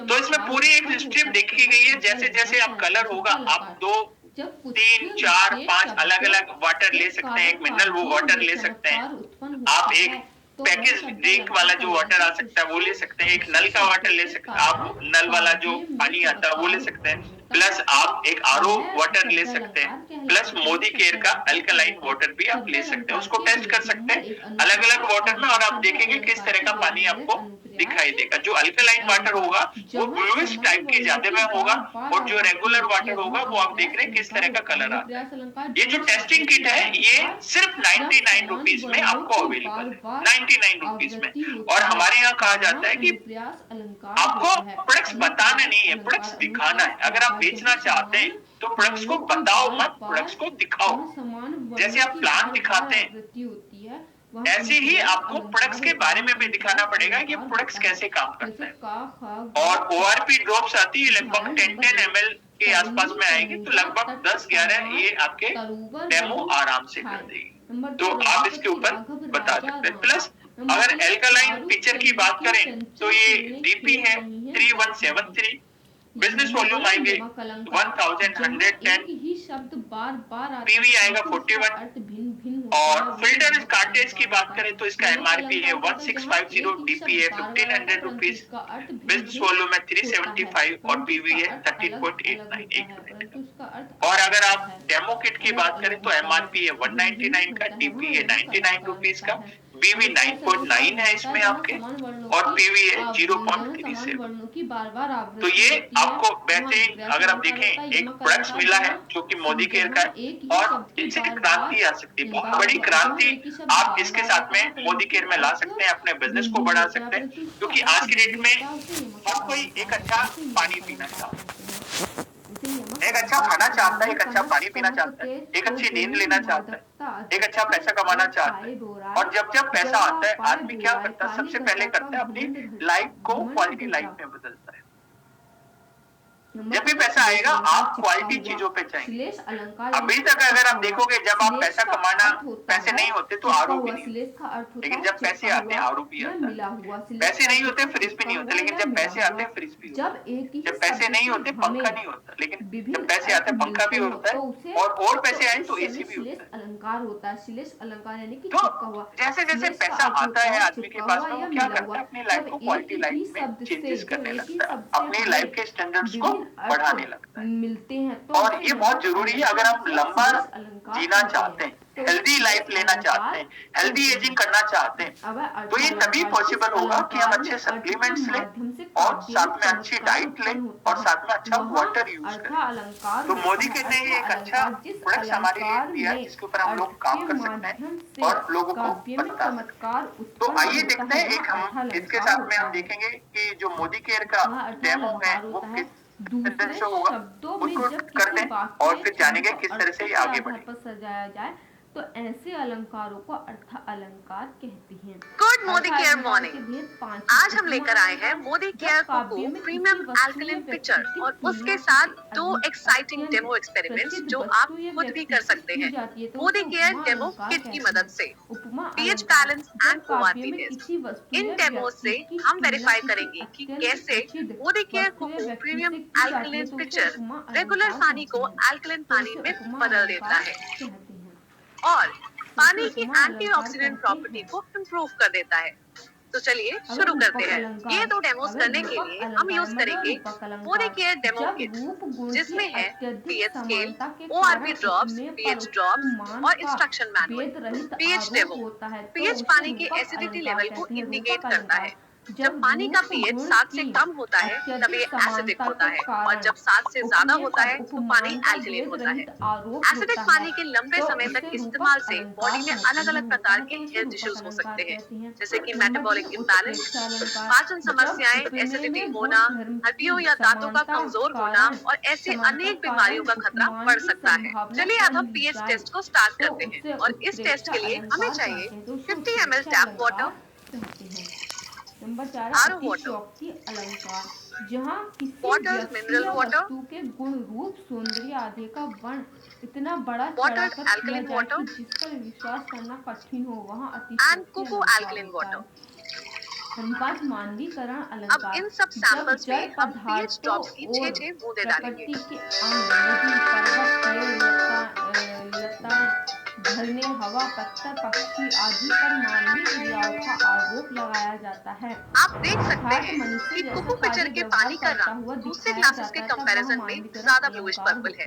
S1: तो इसमें पूरी एक स्ट्रिप देखी गई है, जैसे जैसे आप कलर होगा आप 2, 3, 4, 5 अलग अलग वाटर ले सकते हैं। एक मिनरल वो वाटर ले सकते हैं, आप एक पैकेज ड्रिंक वाला जो वाटर आ सकता है वो ले सकते हैं, एक नल का वाटर ले सकते हैं, आप नल वाला जो पानी आता है वो ले सकते हैं, प्लस आप एक आरओ वाटर ले सकते हैं, प्लस मोदी केयर का अल्कलाइन वाटर भी आप ले सकते हैं। उसको टेस्ट कर सकते हैं अलग अलग वाटर में, और आप देखेंगे किस तरह का पानी आपको दिखाई देगा। जो अल्कलाइन वाटर होगा वो ब्लूइश टाइप के ज्यादा में होगा, और जो रेगुलर वाटर होगा वो आप देख रहे हैं किस तरह का कलर आता है। ये जो टेस्टिंग किट है ये सिर्फ 99 रुपीज में आपको अवेलेबल है, 99 रुपीज में। और हमारे यहाँ कहा जाता है कि आपको प्रोडक्ट्स बताना नहीं है, प्रोडक्ट्स दिखाना है। अगर आप बेचना चाहते हैं तो प्रोडक्ट्स को बताओ मत, प्रोडक्ट्स को दिखाओ। जैसे आप प्लांट दिखाते हैं ऐसे ही आपको प्रोडक्ट्स के बारे में भी दिखाना पड़ेगा कि प्रोडक्ट्स कैसे काम करता है। और ओआरपी ड्रॉप्स आती है लगभग 10 ml के आसपास में आएगी, तो लगभग 10-11 ये आपके डेमो आराम से कर देगी, तो आप इसके ऊपर बता सकते हैं। प्लस अगर एल्कालाइन फीचर की बात करें तो ये डीपी है 3173, बिजनेस वॉल्यूम आएंगे 1110,
S2: ही शब्द बार बार
S1: पीवी आएगा 41, और फिल्टर कार्टेज की बात करें तो इसका एमआरपी है 1650, डीपी है 1500 रुपीज, बिजनेस वॉल्यूम है 375 और पीवी है 13.89। और अगर आप डेमो किट की बात करें तो एमआरपी है 199 का, डीपी है 99 रुपीज का, बीवी 9.9 है इसमें आपके, और पीवी है 0.37। तो ये आपको बेहतरीन, अगर आप देखें, एक प्रोडक्ट्स मिला है जो कि मोदी केयर का है, और इससे क्रांति आ सकती है, बहुत बड़ी क्रांति आप इसके साथ में मोदी केयर में ला सकते हैं, अपने बिजनेस को बढ़ा सकते हैं। क्योंकि आज की डेट में हर कोई एक अच्छा पानी पीना चाहता है, एक अच्छा खाना चाहता है, एक अच्छा पानी पीना चाहता है, एक अच्छी नींद लेना चाहता है, एक अच्छा पैसा कमाना चाहता है। और जब जब पैसा आता है, आदमी क्या करता है, सबसे पहले करता है अपनी लाइफ को क्वालिटी लाइफ में बदलता है। जब भी पैसा आएगा आप क्वालिटी चीजों पे जाएंगे। अभी तक अगर आप देखोगे, जब आप पैसा कमाना, पैसे नहीं होते तो आरओ भी नहीं, लेकिन जब पैसे आते हैं आरओ भी आता है। पैसे नहीं होते फ्रिज भी नहीं होते, लेकिन जब पैसे आते हैं फ्रिज भी होता है। जब पैसे नहीं होते पंखा नहीं होता, लेकिन जब पैसे आते हैं पंखा भी होता है, और पैसे आए तो एसी भी होता है।
S2: अलंकार होता है, श्लेष अलंकार यानी कि
S1: तो जैसे जैसे पैसा आता है आदमी के पास में, वो क्या करता है, अपनी लाइफ को क्वालिटी लाइफ में चेंजेस करने लगता है, अपनी लाइफ के स्टैंडर्ड्स को बढ़ाने लगता है।
S2: मिलते हैं तो
S1: और ये बहुत जरूरी है अगर आप लंबा जीना चाहते हैं, हेल्दी लाइफ लेना चाहते हैं, हेल्दी एजिंग करना चाहते हैं, तो ये तभी पॉसिबल होगा कि हम अच्छे सप्लीमेंट्स लें, और साथ में अच्छी डाइट लें, और साथ में अच्छा वाटर यूज करें। तो मोदी के ने ये एक अच्छा प्रोडक्ट हमारे लिए दिया है, जिसके ऊपर हम लोग काम कर सकते हैं और लोगों को बता सकते हैं। तो आइए देखते हैं, एक हम इसके साथ में हम देखेंगे कि जो मोदी केयर का डेमो है वो किस तरह से होगा, उसको करते हैं और फिर जानेंगे किस तरह से ये आगे बढ़े।
S2: सजाया जाए तो ऐसे अलंकारों को अर्थ अलंकार कहते हैं।
S3: Good Modicare morning. आज हम लेकर आए हैं Modi care cocoa premium alkaline pitcher और उसके साथ 2 एक्साइटिंग डेमो एक्सपेरिमेंट्स जो आप खुद भी कर सकते हैं मोदी केयर डेमो किट की मदद से। PH balance and ORP test. इन डेमो से हम वेरीफाई करेंगे कि कैसे Modi care cocoa premium alkaline pitcher regular पानी को अल्कलिन पानी में बदल देता है और पानी की एंटीऑक्सीडेंट प्रॉपर्टी को इम्प्रूव कर देता है। तो चलिए शुरू करते हैं। ये 2 डेमोस करने के लिए हम यूज करेंगे मोदी केयर डेमो किट, जिसमें है pH scale, ORP drops, pH drops और instruction manual. PH demo pH पानी के एसिडिटी लेवल को इंडिकेट करता है। जब पानी का पीएच 7 से कम होता है तब ये एसिडिक होता है, और जब 7 से ज्यादा होता है तो पानी अल्कलीन होता है। एसिडिक पानी के लंबे समय तक इस्तेमाल से बॉडी में अलग अलग प्रकार के हेल्थ इश्यूज हो सकते हैं, जैसे कि मेटाबॉलिक इम्बैलेंस, पाचन समस्याएं, एसिडिटी होना, हड्डियों या दांतों का कमजोर होना और ऐसे अनेक बीमारियों का खतरा बढ़ सकता है। चलिए अब हम पीएच टेस्ट को स्टार्ट करते हैं, और इस टेस्ट के लिए हमें चाहिए 50 ml टैप वाटर,
S2: नंबर 4
S3: आरो वाटर,
S2: जहाँ किसी
S3: वाटर मिनरल वाटर,
S2: वस्तु के गुण रूप सौंदर्य आदि का वर्ण इतना बड़ा
S3: वाटर
S2: चढ़ाकर किया
S3: अल्कलीन
S2: जाए
S3: वाटर,
S2: कि जिस पर विश्वास करना कठिन हो, वहाँ
S3: एंड
S2: अतिशयोक्ति
S3: कोको
S2: अलंकार
S3: अल्कलीन
S2: होता है।
S3: वाटर।
S2: अनुपात मानवीकरण
S3: अब
S2: अलंकार
S3: इन सब सैंपल्स
S2: जब
S3: में हम पीएच
S2: पदार्थों
S3: ड्रॉप्स की
S2: और
S3: 6 बूंदे डालेंगे।
S2: प्रकृति के अंग नदी, पर्वत, पेड़, लता, झरने, हवा, पत्थर, पक्षी आदि पर मानवीय क्रियाओं का आरोप लगाया जाता है।
S3: आप देख सकते हैं कि कोको पिक्चर के पानी का रंग दूसरे ग्लासेस के कंपैरिजन में ज्यादा ब्लूइश पर्पल है।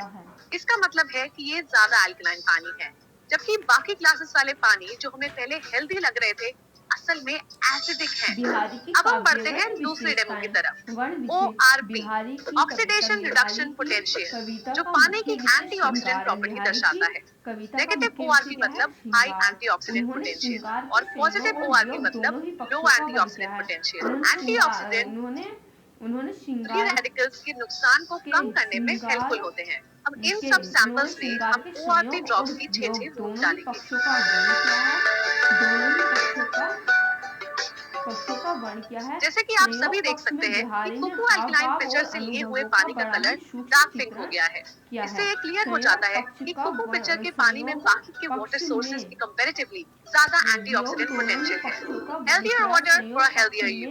S3: इसका मतलब है कि ये ज्यादा अल्कलाइन पानी है, जबकि बाकी ग्लासेस वाले पानी जो हमें पहले हेल्दी लग रहे थे असल में एसिडिक है। अब हम बढ़ते हैं दूसरे डेमो की तरफ। ओआरपी ऑक्सीडेशन रिडक्शन पोटेंशियल, जो पानी की एंटीऑक्सीडेंट प्रॉपर्टी दर्शाता है। नेगेटिव ओआरपी मतलब हाई एंटीऑक्सीडेंट पोटेंशियल और पॉजिटिव ओआरपी मतलब लो एंटीऑक्सीडेंट पोटेंशियल। एंटीऑक्सीडेंट
S2: उन्होंने
S3: फ्री
S2: श्रृंगार
S3: रेडिकल्स के नुकसान को कम करने में हेल्पफुल होते हैं। अब इन सब सैंपल्स में हम ORP ड्रॉप्स की 6 रूप
S2: दोनों ही
S3: डालेंगे।
S2: पक्षों का वर्ण क्या है? दोनों ही पक्षों का वर्ण क्या है?
S3: जैसे कि आप सभी देख सकते हैं कि कोको अल्कलाइन पिक्चर से लिए हुए पानी का कलर डार्क पिंक हो गया है। इससे ये क्लियर हो जाता है कि कोको पिक्चर के पानी में बाकी के वाटर सोर्सेज के कंपैरेटिवली ज्यादा एंटीऑक्सीडेंट पोटेंशियल है। Healthier water for healthier you.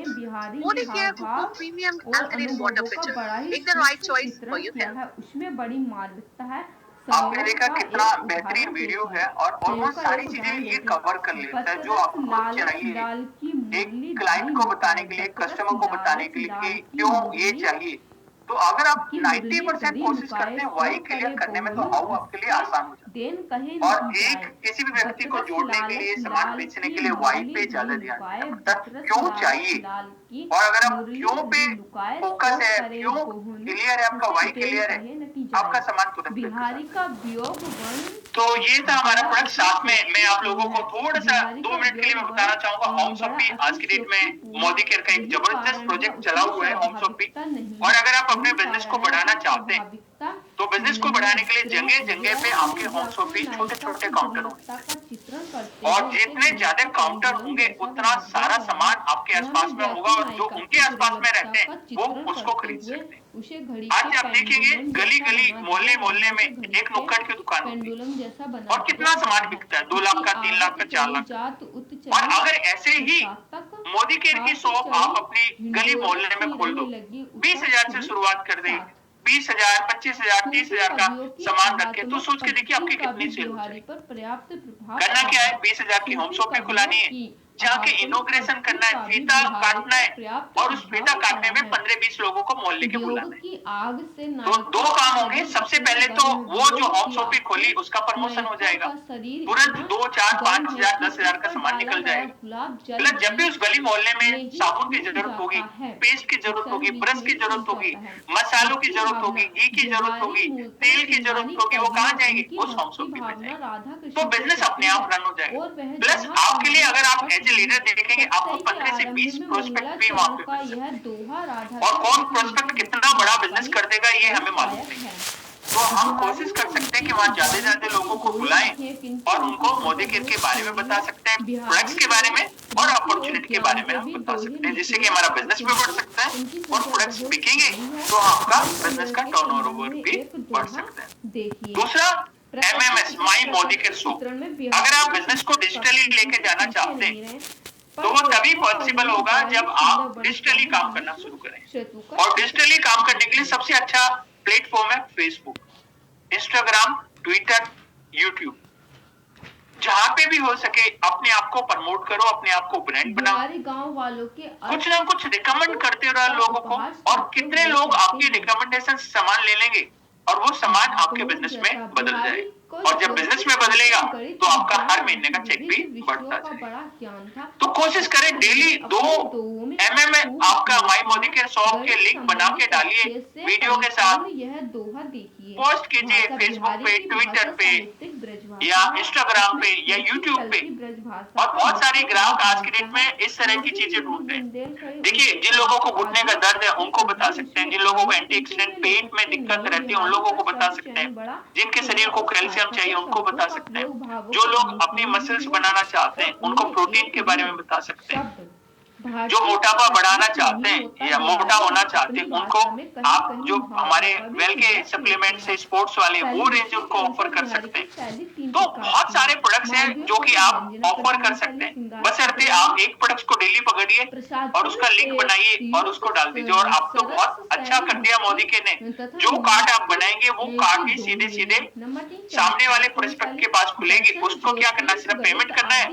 S3: Modi care cocoa premium alkaline water pitcher, make the right choice for your health.
S2: उसमें बड़ी मार्मिकता है।
S1: आपने देखा कितना बेहतरीन वीडियो है और ऑलमोस्ट सारी चीजें ये कवर कर लेता है जो आपको चाहिए एक क्लाइंट को बताने के लिए, कस्टमर को बताने के लिए कि क्यों ये चाहिए। तो अगर आप 90% कोशिश करते हैं वाई क्लियर करने में, तो हाउ आपके लिए आसान हो जाता है। और एक किसी भी व्यक्ति को जोड़ने के लिए, सामान बेचने के लिए वाई पे ज्यादा ध्यान देना पड़ता है, क्यों चाहिए। और अगर आप क्यों पे फोकस है, क्यों क्लियर है, आपका वाई क्लियर है, आपका सामान तुरंत
S2: बिहारी का वियोग
S1: तो ये था हमारा प्रोडक्ट। साथ में मैं आप लोगों को थोड़ा सा 2 मिनट के लिए मैं बताना चाहूंगा होम शॉपी आज की डेट में मोदी केयर का एक जबरदस्त प्रोजेक्ट चला हुआ है होम शॉपी। और अगर आप अपने बिजनेस को बढ़ाना चाहते हैं तो बिजनेस को बढ़ाने के लिए जगह जगह पे आपके होम शॉपी छोटे छोटे काउंटर होंगे और जितने ज्यादा काउंटर होंगे उतना सारा सामान आपके आसपास में होगा और जो उनके आसपास में रहते हैं वो उसको खरीद सकते हैं। आज आप देखेंगे गली गली मोहल्ले मोहल्ले में एक नुक्कड़ की दुकान होती है और कितना सामान बिकता है, 2 लाख का, 3 लाख का, 4 लाख का। और अगर ऐसे ही मोदी केयर की शॉप आप अपनी गली मोहल्ले में खोल दो, 20,000 से शुरुआत कर दें, 20,000, 25,000, 30,000 का सामान रखे तो सोच के देखिए आपकी कितनी सेल हो जाएगी। करना क्या है, 20,000 की होम शॉपिंग खुलानी है, जाके इनोग्रेशन करना है, फीता काटना है और उस फीता काटने में 15-20 लोगों को मोहल्ले के बुलाना है। तो 2 काम होंगे। सबसे पहले तो वो जो होम शॉपिंग खोली उसका प्रमोशन हो जाएगा, तुरंत 2, 4, 5,000, 10,000 का सामान निकल जाएगा। प्लस जब भी उस गली मोहल्ले में साबुन की जरूरत होगी, पेस्ट की जरूरत होगी, ब्रश की जरूरत होगी, मसालों की जरूरत होगी, घी की जरूरत होगी, तेल की जरूरत होगी, वो कहाँ जाएंगे, उस होम शॉपिंग में जाएंगे। तो बिजनेस अपने आप रन हो जाएगा। प्लस आपके लिए अगर आप एज ए लीडर देखेंगे आपको 15 से 20 प्रोस्पेक्ट भी वहां पे मिल सकते हैं। और कौन प्रोस्पेक्ट कितना बड़ा बिजनेस कर देगा ये हमें मालूम नहीं है। तो हम कोशिश कर सकते हैं कि वहाँ ज्यादा ज्यादा लोगों को बुलाएं और उनको मोदी केयर के बारे में बता सकते हैं, प्रोडक्ट्स के बारे में और अपॉर्चुनिटी के बारे में हम बता सकते हैं, जिससे कि हमारा बिजनेस भी बढ़ सकता है और प्रोडक्ट्स बिकेंगे तो आपका बिजनेस का टर्नओवर भी बढ़ सकता है। दूसरा MMS माई मोदी केयर शॉप। अगर आप बिजनेस को डिजिटली लेके जाना चाहते हैं तो वो तभी पॉसिबल होगा जब आप डिजिटली काम करना शुरू करें। और डिजिटली काम करने के लिए सबसे अच्छा प्लेटफॉर्म है फेसबुक, इंस्टाग्राम, ट्विटर, यूट्यूब। जहाँ पे भी हो सके अपने आप को प्रमोट करो, अपने आप को ब्रांड बनाओ,
S2: गांव वालों के
S1: कुछ ना कुछ रिकमेंड करते रहो लोगों को। और कितने लोग आपकी रिकमेंडेशन से सामान ले लेंगे और वो सामान आपके बिजनेस में बदल जाएगा। और जब बिजनेस में बदलेगा तो आपका हर महीने का चेक भी बढ़ता जाएगा। तो कोशिश करें डेली 2 MM आपका माई मोदी केयर शॉप के लिंक बना के डालिए वीडियो के साथ, पोस्ट कीजिए फेसबुक पे, ट्विटर पे या इंस्टाग्राम पे या यूट्यूब पे। और बहुत सारे ग्राहक आज की डेट में इस तरह की चीजें ढूंढते हैं। देखिए जिन लोगों को घुटने का दर्द है उनको बता सकते हैं, जिन लोगों को एंटीऑक्सीडेंट पेट में दिक्कत रहती है उन लोगों को बता सकते हैं, जिनके शरीर को कैल्शियम चाहिए उनको बता सकते हैं, जो लोग अपनी मसल्स बनाना चाहते हैं उनको प्रोटीन के बारे में बता सकते हैं, जो मोटापा बढ़ाना चाहते हैं या मोटा होना चाहते हैं उनको आप जो हमारे वेल के सप्लीमेंट से स्पोर्ट्स वाले वो रेंज उनको ऑफर कर सकते हैं। तो बहुत सारे प्रोडक्ट्स हैं जो कि आप ऑफर कर सकते हैं, बशर्ते आप एक प्रोडक्ट को डेली पकड़िए और उसका लिंक बनाइए और उसको डाल दीजिए। और आप तो बहुत अच्छा कर दिया मोदी के ने, जो कार्ड आप बनाएंगे वो कार्ड ही सीधे सीधे सामने वाले प्रोस्पेक्ट के पास खुलेगी। उसको क्या करना है, सिर्फ पेमेंट करना है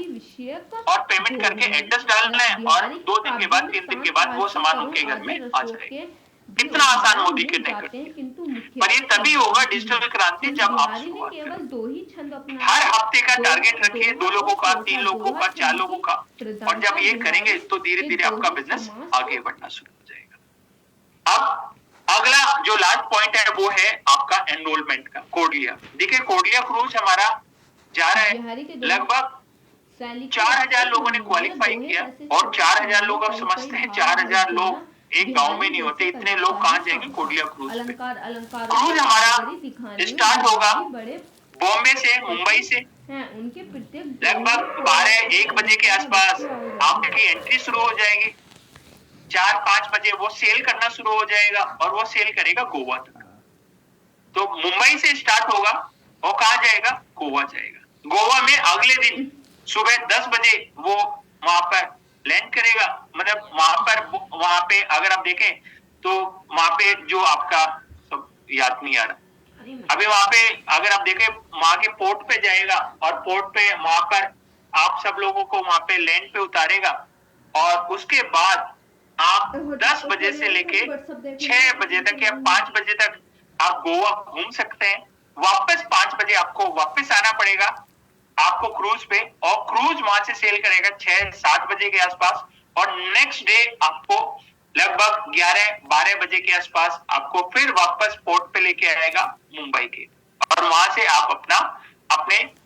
S1: और पेमेंट करके एड्रेस डालना है और 2 दिन के बाद 3 दिन के बाद वो सामान उनके घर में आ जाएगा। कितना आसान मोदी के ने कर दिया। पर ये तभी होगा डिजिटल क्रांति जब आप शुरुआत करें। हर हफ्ते का टारगेट रखिए, 2 लोगों का, 3 लोगों का, 4 लोगों का। और जब ये करेंगे तो धीरे धीरे आपका बिजनेस आगे बढ़ना शुरू हो जाएगा। अब अगला जो लास्ट पॉइंट है वो है आपका एनरोलमेंट का। कोडिया, देखिए कोडिया क्रूज हमारा जा रहा है, लगभग 4,000 लोगों ने क्वालिफाई किया और 4,000 लोग अब समझते हैं 4,000 लोग एक गांव में नहीं होते, इतने लोग कहाँ जाएंगे कोडलिया क्रूज पे।
S2: अलंकार अलंकार
S1: क्रूज हमारा स्टार्ट होगा बॉम्बे से, मुंबई से
S2: उनके प्रत्येक
S1: लगभग 12-1 बजे के आसपास आपकी एंट्री शुरू हो जाएगी। 4-5 बजे वो सेल करना शुरू हो जाएगा और वो सेल करेगा गोवा तक। तो मुंबई से स्टार्ट होगा और कहाँ जाएगा, गोवा जाएगा। गोवा में अगले दिन सुबह 10 बजे वो वहां पर लैंड करेगा। मतलब वहां पे अगर आप देखें तो वहां पे जो आपका सब याद नहीं आ रहा अभी, वहां पे अगर आप देखें वहां के पोर्ट पे जाएगा और पोर्ट पे वहां पर आप सब लोगों को वहां पे लैंड पे उतारेगा और उसके बाद आप 10 बजे से लेके 6 बजे तक या 5 बजे तक आप गोवा घूम सकते हैं। वापस 5 बजे आपको वापस आना पड़ेगा आपको क्रूज पे, और क्रूज वहां से सेल करेगा 6-7 बजे के आसपास, और नेक्स्ट डे आपको लगभग 11-12 बजे के आसपास आपको फिर वापस पोर्ट पे लेके आएगा मुंबई के, और वहां से आप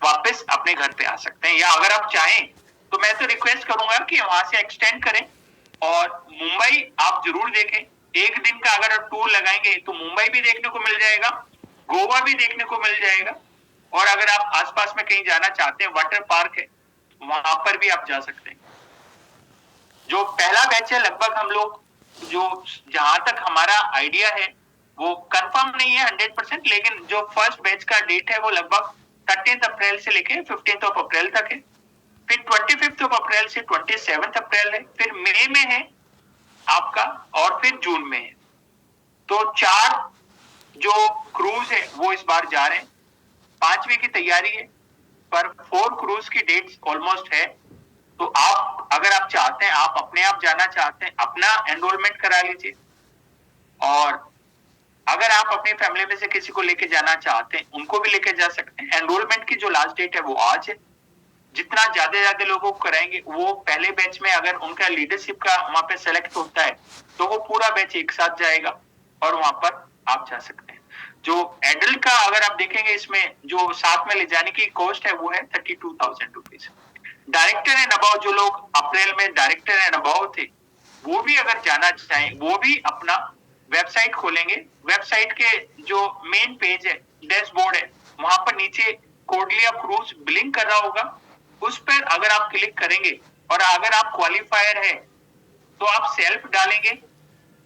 S1: वापस अपने घर पे आ सकते हैं। या अगर आप चाहें तो मैं तो रिक्वेस्ट करूंगा कि वहां से एक्सटेंड करें और मुंबई आप जरूर देखें। एक दिन का अगर टूर लगाएंगे तो मुंबई भी देखने को मिल जाएगा, गोवा भी देखने को मिल जाएगा, और अगर आप आसपास में कहीं जाना चाहते हैं, वाटर पार्क है वहां पर भी आप जा सकते हैं। जो पहला बैच है लगभग हम लोग, जो जहां तक हमारा आइडिया है वो कंफर्म नहीं है 100%, लेकिन जो फर्स्ट बैच का डेट है वो लगभग 13 अप्रैल से लेके 15 अप्रैल तक है। फिर 25 अप्रैल से 27 अप्रैल है, फिर मई में है आपका, और फिर जून में है। तो 4 जो क्रूज है वो इस बार जा रहे हैं। 5वीं की तैयारी है, पर 4 क्रूज की डेट्स ऑलमोस्ट है। तो आप अगर आप चाहते हैं, आप अपने आप जाना चाहते हैं, अपना एनरोलमेंट करा लीजिए, और अगर आप अपनी फैमिली में से किसी को लेके जाना चाहते हैं उनको भी लेके जा सकते हैं। एनरोलमेंट की जो लास्ट डेट है वो आज है। जितना ज्यादा लोगों को कराएंगे, वो पहले बैच में अगर उनका लीडरशिप का वहां पे सेलेक्ट होता है तो वो पूरा बैच एक साथ जाएगा और वहां पर आप जा सकते हैं। जो एडल्ट का अगर आप देखेंगे, इसमें जो साथ में ले जाने की कॉस्ट है वो है 32,000 रुपीज। डायरेक्टर एंड अबाव जो लोग अप्रैल में डायरेक्टर एंड अबाव थे, वो भी अगर जाना चाहें वो भी अपना वेबसाइट खोलेंगे। वेबसाइट के जो मेन पेज है, डैशबोर्ड है, वहां पर नीचे कोडलिया क्रूज बिलिंग कर रहा होगा, उस पर अगर आप क्लिक करेंगे और अगर आप क्वालिफायर है तो आप सेल्फ डालेंगे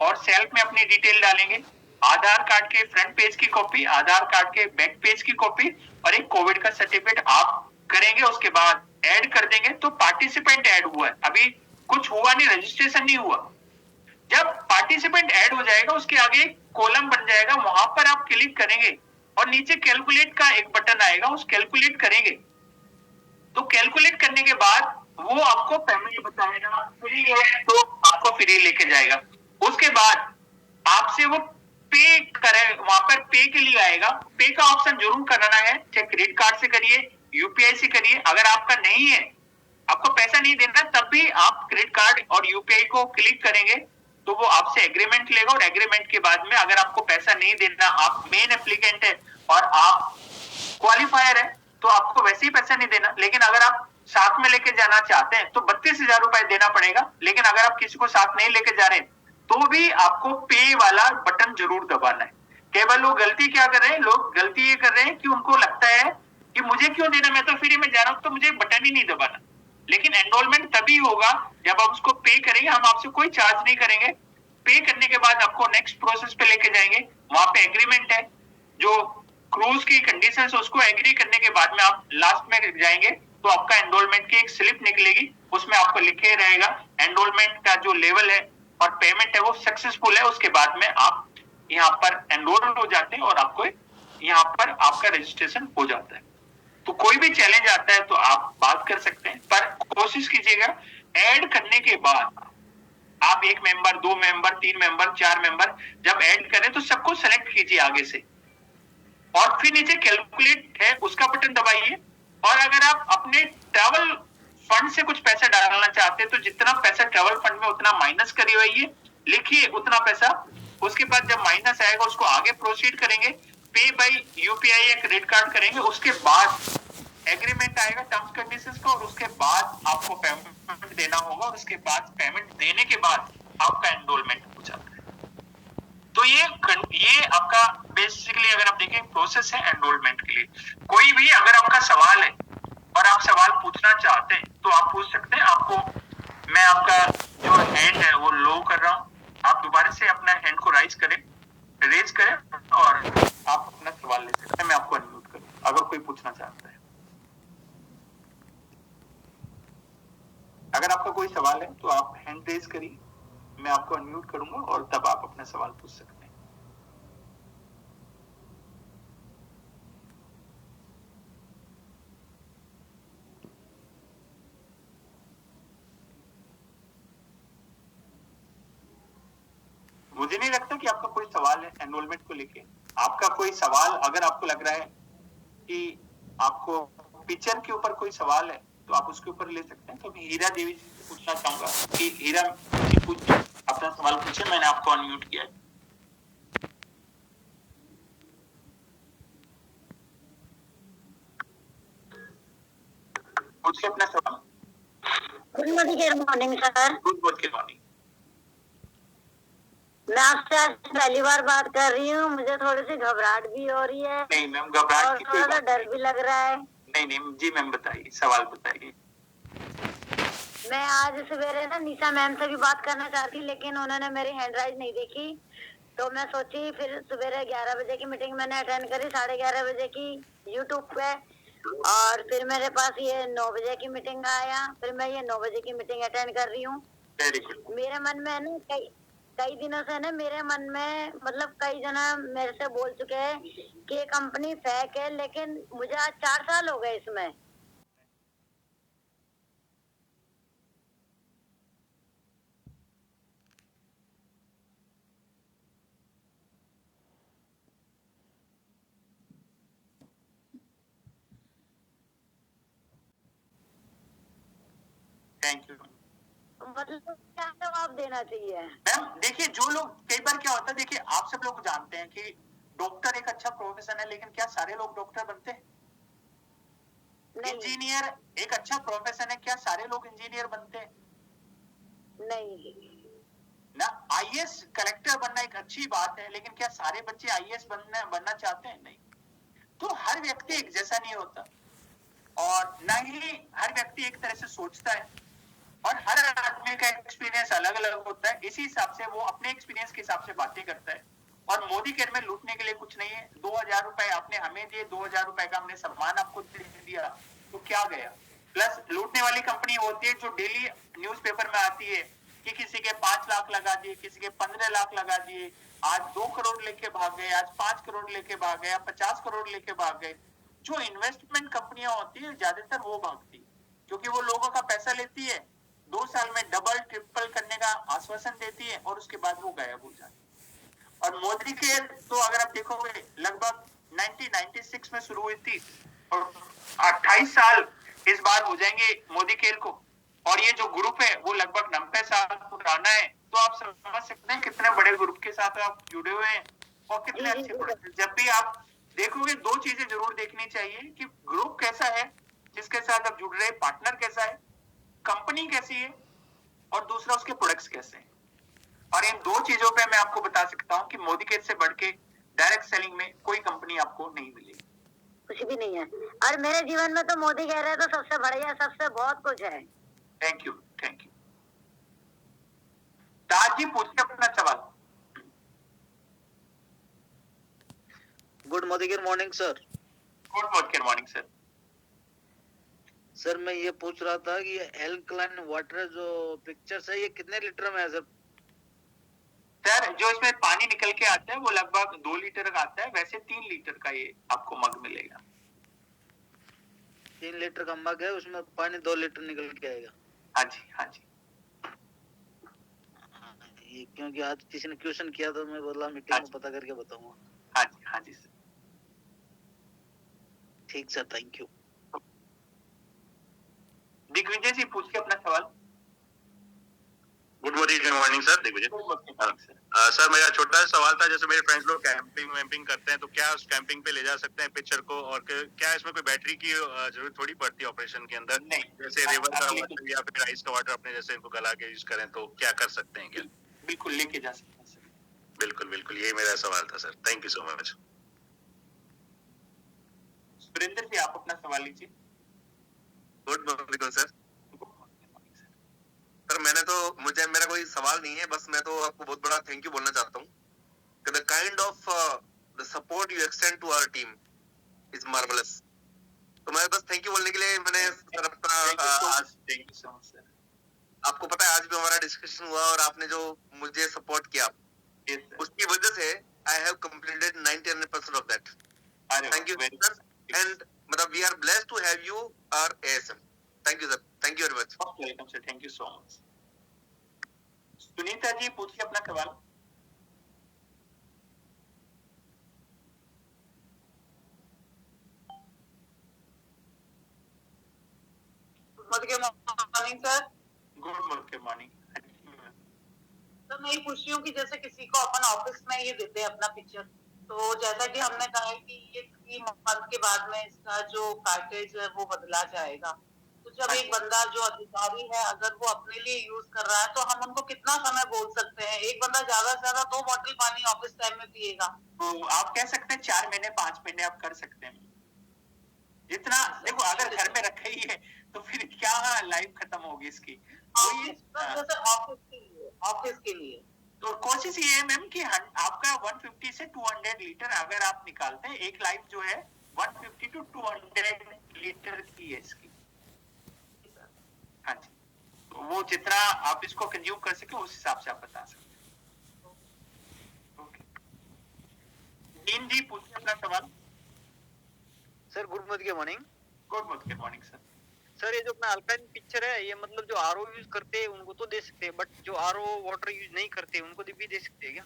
S1: और सेल्फ में अपनी डिटेल डालेंगे, आधार कार्ड के फ्रंट पेज की कॉपी, आधार कार्ड के बैक पेज की कॉपी और एक कोविड का सर्टिफिकेट आप करेंगे। उसके बाद ऐड कर देंगे तो पार्टिसिपेंट ऐड हुआ है, अभी कुछ हुआ नहीं, रजिस्ट्रेशन नहीं हुआ। जब पार्टिसिपेंट ऐड हो जाएगा उसके आगे कॉलम बन जाएगा, वहां पर आप क्लिक करेंगे और नीचे कैलकुलेट का एक बटन आएगा, उस कैलकुलेट करेंगे तो कैलकुलेट करने के बाद वो आपको पेमेंट बताएगा, फ्री है तो आपको फ्री लेके जाएगा। उसके बाद आपसे वो पे करे, वहां पर पे के लिए आएगा। पे का ऑप्शन जरूर कराना है, चाहे क्रेडिट कार्ड से करिए, यूपीआई से करिए। अगर आपका नहीं है, आपको पैसा नहीं देना, तब भी आप क्रेडिट कार्ड और यूपीआई को क्लिक करेंगे तो वो आपसे एग्रीमेंट लेगा, और एग्रीमेंट के बाद में अगर आपको पैसा नहीं देना, आप मेन एप्लीकेंट है और आप क्वालिफायर है, तो आपको वैसे ही पैसा नहीं देना। लेकिन अगर आप साथ में लेके जाना चाहते हैं तो 32,000 रुपए देना पड़ेगा। लेकिन अगर आप किसी को साथ नहीं लेके जा रहे हैं तो भी आपको पे वाला बटन जरूर दबाना है। केवल लोग गलती क्या कर रहे हैं, लोग गलती ये कर रहे हैं कि उनको लगता है कि मुझे क्यों देना, मैं तो फ्री में जा रहा हूं तो मुझे बटन ही नहीं दबाना। लेकिन एनरोलमेंट तभी होगा जब आप उसको पे करेंगे, हम आपसे कोई चार्ज नहीं करेंगे। पे करने के बाद आपको नेक्स्ट प्रोसेस पे लेके जाएंगे, वहां पे एग्रीमेंट है, जो क्रूज की कंडीशंस, उसको एग्री करने के बाद में आप लास्ट में जाएंगे तो आपका एनरोलमेंट की एक स्लिप निकलेगी, उसमें आपको लिखे रहेगा एनरोलमेंट का जो लेवल है और पेमेंट है वो सक्सेसफुल है। उसके बाद में आप यहाँ पर एनरोल हो जाते हैं और आपको यहाँ पर आपका रजिस्ट्रेशन हो जाता है। तो कोई भी चैलेंज आता है तो आप बात कर सकते हैं, पर कोशिश कीजिएगा ऐड करने के बाद आप 1 मेंबर, 2 मेंबर, 3 मेंबर, 4 मेंबर जब ऐड करें तो सबको सेलेक्ट कीजिए आगे से, और फिर नीचे कैलकुलेट है उसका बटन दबाइए। और अगर आप अपने ट्रैवल फंड से कुछ पैसा डालना चाहते हैं तो जितना पैसा ट्रैवल फंड में उतना माइनस करिए, लिखिए उतना पैसा। उसके बाद जब माइनस आएगा उसको आगे प्रोसीड करेंगे, पे बाय यूपीआई या क्रेडिट कार्ड करेंगे। उसके बाद एग्रीमेंट आएगा टर्म्स कंडीशंस का, और उसके बाद आपको पेमेंट देना होगा। और उसके बाद पेमेंट देने के बाद आपका एनरोलमेंट हो जाता है। तो ये आपका बेसिकली अगर आप देखें प्रोसेस है एनरोलमेंट के लिए। कोई भी अगर आपका सवाल है और आप सवाल पूछना चाहते हैं तो आप पूछ सकते हैं। आपको मैं आपका जो हैंड है वो लो कर रहा हूं, आप दोबारा से अपना हैंड को रेज करें और आप अपना सवाल ले सकते हैं। मैं आपको अनम्यूट करूं अगर कोई पूछना चाहता है। अगर आपका कोई सवाल है तो आप हैंड रेज करिए, मैं आपको अनम्यूट करूंगा और तब आप अपना सवाल पूछ सकते हैं। मुझे नहीं लगता कि आपका कोई सवाल है एनरोलमेंट को लेके। आपका कोई सवाल अगर आपको लग रहा है कि आपको पिक्चर के ऊपर कोई सवाल है तो आप उसके ऊपर ले सकते हैं। तो मैं हीरा देवी जी से पूछना चाहूंगा कि हीरा जी कुछ अपना सवाल पूछे, मैंने आपको अनम्यूट किया है। पूछिए अपना सवाल।
S4: Good morning sir.
S1: Good morning.
S4: मैं आपसे आज पहली बार बात कर रही हूँ, मुझे थोड़ी सी घबराहट भी हो रही है।
S1: नहीं मैम, घबराहट की कोई
S4: थोड़ा सा
S1: बात
S4: डर भी लग रहा है।
S1: नहीं जी मैम, बताइए सवाल बताइए।
S4: मैं आज सवेरे ना निशा मैम से भी बात करना चाहती, लेकिन उन्होंने मेरी हैंड राइज नहीं देखी, तो मैं सोची फिर सवेरे 11 बजे की मीटिंग मैंने अटेंड करी, 11:30 बजे की यूट्यूब पे, और फिर मेरे पास ये 9 बजे की मीटिंग आया, फिर मैं ये 9 बजे की मीटिंग अटेंड कर रही हूँ।
S1: Very good.
S4: मेरे मन में ना कई दिनों से ना मेरे मन में मतलब कई जना मेरे से बोल चुके हैं कि ये कंपनी फेक है, लेकिन मुझे आज 4 साल हो गए इसमें।
S1: थैंक यू
S4: मतलब क्या जवाब देना चाहिए?
S1: मैम। देखिए जो लोग, कई बार क्या होता है, देखिए आप सब लोग जानते हैं कि डॉक्टर एक अच्छा प्रोफेशन है, लेकिन क्या सारे लोग डॉक्टर बनते हैं? इंजीनियर एक अच्छा प्रोफेशन है, क्या सारे लोग इंजीनियर बनते हैं?
S4: नहीं
S1: ना। आईएएस कलेक्टर बनना एक अच्छी बात है, लेकिन क्या सारे बच्चे आईएएस बनना चाहते हैं? नहीं। तो हर व्यक्ति एक जैसा नहीं होता और ना ही हर व्यक्ति एक तरह से सोचता है, और हर आदमी का एक्सपीरियंस अलग अलग होता है। इसी हिसाब से वो अपने एक्सपीरियंस के हिसाब से बातें करता है। और मोदी केयर में लूटने के लिए कुछ नहीं है। 2000 रुपए आपने हमें दिए, 2000 रुपए का हमने सम्मान आपको दे दिया, तो क्या गया? प्लस लूटने वाली कंपनी होती है जो डेली न्यूज़पेपर में आती है कि किसी के 5 लाख लगा दिए, किसी के 15 लाख लगा दिए, आज 2 करोड़ लेके भाग गए, आज 5 करोड़ लेके भाग गए, 50 करोड़ लेके भाग गए। जो इन्वेस्टमेंट कंपनियां होती है ज्यादातर वो भागती है, क्योंकि वो लोगों का पैसा लेती है, 2 साल में डबल ट्रिपल करने का आश्वासन देती है और उसके बाद वो गायब हो जाती है। और मोदी केयर तो अगर आप देखोगे लगभग 1996 में शुरू हुई थी और 28 साल इस बार हो जाएंगे मोदी केयर को, और ये जो ग्रुप है वो लगभग 90 साल पुराना है। तो आप समझ सकते हैं कितने बड़े ग्रुप के साथ आप जुड़े हुए हैं और कितने अच्छे प्रोडक्ट। जब भी आप देखोगे 2 चीजें जरूर देखनी चाहिए कि ग्रुप कैसा है जिसके साथ आप जुड़ रहे हैं, पार्टनर कैसा है, कंपनी कैसी है, और दूसरा उसके प्रोडक्ट्स कैसे हैं। और इन 2 चीजों पे मैं आपको बता सकता हूं कि मोदी केयर से बढ़ के डायरेक्ट सेलिंग में कोई कंपनी आपको नहीं मिलेगी।
S4: कुछ भी नहीं है, और मेरे जीवन में तो मोदी कह रहे हैं तो सबसे बढ़िया, सबसे बहुत कुछ है।
S1: थैंक यू ताज जी, पूछिए अपना सवाल।
S5: Good morning sir.
S1: Good morning sir.
S5: Sir मैं ये पूछ रहा था कि ये एल्कलाइन वाटर जो पिक्चर्स है ये कितने लीटर में है सर?
S1: सर जो इसमें पानी निकल के आता है वो लगभग 2 लीटर का आता है, वैसे 3 लीटर का ये आपको मग मिलेगा।
S5: 3 लीटर का मग है, उसमें पानी 2 लीटर निकल के आएगा?
S1: हाँ जी।
S5: ये क्योंकि आज किसी ने क्वेश्चन किया तो मैं बोला मीटिंग में पता करके बताऊंगा।
S1: हाँ जी सर।
S5: ठीक sir, thank you.
S1: Digvijay ji पूछिए अपना सवाल।
S6: Good morning sir. Digvijay sir, मेरा छोटा सा सवाल था, जैसे मेरे फ्रेंड्स लोग कैंपिंग करते हैं तो क्या उस कैंपिंग पे ले जा सकते हैं पिक्चर को, और क्या इसमें कोई बैटरी की जरूरत थोड़ी पड़ती है ऑपरेशन के अंदर?
S1: नहीं,
S6: जैसे रिवर का वाटर या फिर आइस का वाटर अपने जैसे इनको गला के यूज करें तो क्या कर सकते हैं क्या?
S1: बिल्कुल लेके जा सकते हैं सर।
S6: बिल्कुल बिल्कुल, यही मेरा सवाल था sir. Thank you so much.
S1: Surendra ji आप अपना सवाल लीजिए।
S6: Good morning sir. सर मुझे मेरा कोई सवाल नहीं है, बस मैं तो आपको बहुत बड़ा थैंक यू बोलना चाहता हूँ। The kind of the support you extend to our team is marvelous. तो मैं बस थैंक यू बोलने के लिए मैंने सर अपना
S1: thank you so much sir.
S6: आपको पता है आज भी हमारा डिस्कशन हुआ और आपने जो मुझे सपोर्ट किया उसकी वजह से I have completed 90% of that. Thank you sir. And मतलब we are blessed to have you our ASM. Thank you sir. Thank you very much.
S1: Welcome sir, thank you so much. Sunita ji पूछिए अपना सवाल।
S7: Morning sir.
S1: Good morning.
S7: तो मैं ये पूछ रही हूँ कि जैसे किसी को अपन ऑफिस में ये देते हैं अपना पिक्चर, तो जैसा कि हमने कहा है कि ये 3 मंथ के बाद में इसका जो पैकेज है वो बदला जाएगा, तो जब एक बंदा जो अधिकारी है अगर वो अपने लिए यूज कर रहा है तो हम उनको कितना समय बोल सकते हैं? एक बंदा ज्यादा से ज्यादा 2 बॉटल पानी ऑफिस टाइम में पिएगा,
S1: तो आप कह सकते हैं 4 महीने 5 महीने आप कर सकते हैं। जितना देखो अगर घर में रखे ही है तो फिर क्या लाइफ खत्म होगी इसकी।
S7: ऑफिस के लिए
S1: तो कोशिश ये है मैम कि आपका 150 से 200 लीटर अगर आप निकालते हैं, एक लाइफ जो है 150 to 200 लीटर की है इसकी। हाँ जी, तो वो जितना आप इसको कंज्यूम कर सके उस हिसाब से आप बता सकते हैं। ओके, दीन जी पूछिए अपना सवाल।
S5: Sir good morning.
S1: Good morning sir.
S5: Sir ये जो अपना अल्काइन पिक्चर है ये मतलब जो आरओ यूज करते हैं उनको तो दे सकते हैं, बट जो आरओ वाटर यूज नहीं करते उनको भी दे सकते हैं क्या?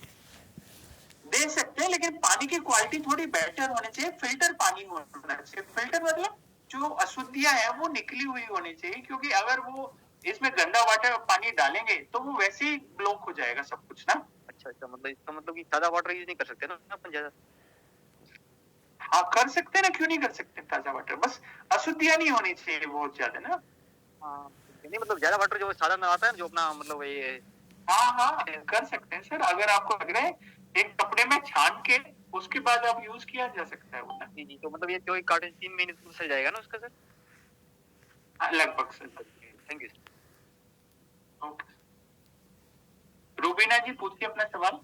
S1: दे सकते हैं, लेकिन पानी की क्वालिटी थोड़ी बेटर होनी चाहिए। फिल्टर पानी होना चाहिए। फिल्टर मतलब जो अशुद्धियां है वो निकली हुई होनी चाहिए, क्योंकि अगर वो इसमें गंदा वाटर पानी डालेंगे तो वो वैसे ही ब्लॉक हो जाएगा सब कुछ ना।
S5: अच्छा मतलब इसका मतलब कि ताजा वाटर यूज नहीं कर सकते ना अपन ज्यादा?
S1: हाँ कर सकते हैं ना, क्यों नहीं कर सकते ताजा वाटर, बस अशुद्धियां नहीं होनी चाहिए बहुत ज्यादा ना।
S5: हाँ नहीं मतलब ज्यादा वाटर जो सादा में आता है जो अपना मतलब ये
S1: हाँ कर सकते हैं सर। अगर आपको लग रहा है एक कपड़े में छान के उसके बाद आप यूज किया जा सकता है वो ना।
S5: जी तो मतलब ये कोई कार्टन 3 महीने में चल जाएगा ना उसका सर?
S1: हाँ लगभग sir.
S5: Thank you.
S1: Okay, Rubina ji पूछिए अपना सवाल।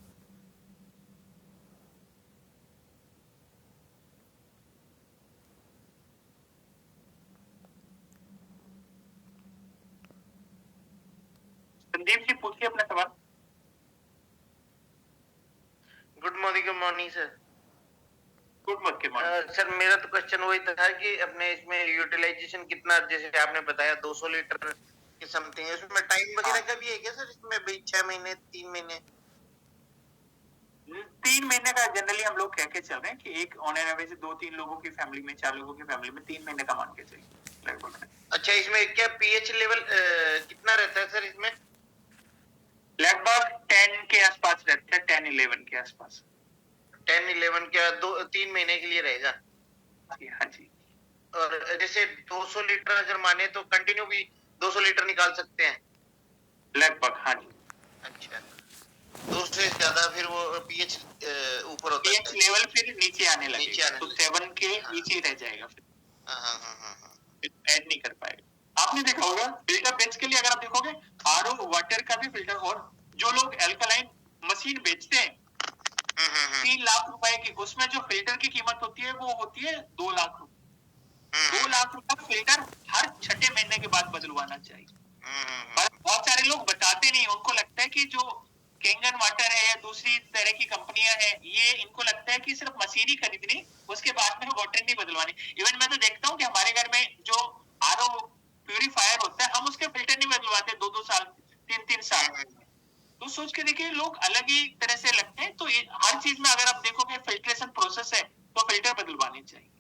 S1: संदीप जी पूछिए अपना सवाल।
S8: Good morning sir.
S1: Good morning
S8: sir मेरा तो क्वेश्चन वही था कि अपने इसमें यूटिलाइजेशन कितना, जैसे आपने बताया 200 लीटर की समथिंग, इसमें टाइम वगैरह का भी है क्या सर? इसमें भाई 6 महीने 3 महीने?
S1: 3 महीने का जनरली हम लोग कह के चल रहे हैं कि एक ऑन एन एवरेज 2-3 लोगों की फैमिली में, 4 लोगों की फैमिली में 3 महीने का मान के चलिए लगभग।
S8: अच्छा इसमें क्या पीएच लेवल कितना रहता है सर इसमें?
S1: लगभग 10 के आसपास रहता है, 10-11 के आसपास।
S8: 10-11 क्या 2-3 महीने के लिए रहेगा?
S1: हाँ जी।
S8: और जैसे 200 लीटर अगर माने तो कंटिन्यू भी 200 लीटर निकाल सकते हैं
S1: लगभग? हाँ जी।
S8: अच्छा 200 से ज्यादा फिर वो पीएच ऊपर होता है,
S1: पीएच लेवल फिर नीचे आने लगेगा, तो 7 के नीचे रह जाएगा फिर।
S8: हाँ
S1: ऐड नहीं कर पाएगा। आपने देखा होगा फिल्टर बेच के लिए अगर आप देखोगे आरओ वाटर का भी फिल्टर, और जो लोग एल्कलाइन मशीन बेचते हैं 3 लाख रुपए की, उसमें जो फिल्टर की कीमत होती है वो होती है 2 लाख रुपए। 2 लाख रुपए फिल्टर हर 6 महीने के बाद बदलवाना चाहिए। पर बहुत सारे लोग बताते नहीं, उनको लगता है कि जो केंगन वाटर है या दूसरी तरह की कंपनियां हैं, ये इनको लगता है कि सिर्फ मशीन ही खरीदनी, उसके बाद में वाटर नहीं बदलवानी। इवन मैं तो देखता हूँ कि हमारे घर में जो आरओ प्यूरिफायर होता है हम उसके फिल्टर नहीं बदलवाते 2-2 साल 3-3 साल। तो सोच के देखिए लोग अलग ही तरह से लगते हैं। तो ये हर चीज में अगर आप देखोगे फिल्ट्रेशन प्रोसेस है तो फिल्टर बदलवाने चाहिए।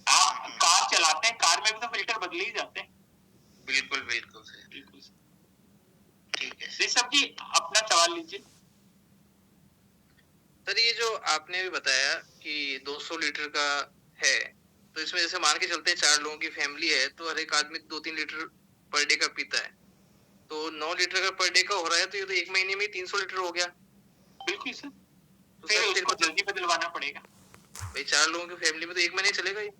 S1: आप कार चलाते हैं, कार में भी तो फिल्टर बदले ही जाते हैं।
S8: बिल्कुल ठीक है।
S1: ऋषभ जी अपना सवाल लीजिए।
S9: सर ये जो आपने भी बताया कि 200 लीटर का है, तो इसमें जैसे मान के चलते हैं 4 लोगों की फैमिली है तो हर एक आदमी 2-3 लीटर पर डे का पीता है, तो 9 लीटर का पर डे का हो रहा है, तो ये तो 1 महीने में 300 लीटर हो गया।
S1: बिल्कुल सर,
S9: तो
S1: फिर
S9: सर
S1: उसको जल्दी बदलवाना पड़ेगा।
S9: भाई 4 लोगों की फैमिली में तो 1 महीने चलेगा ये।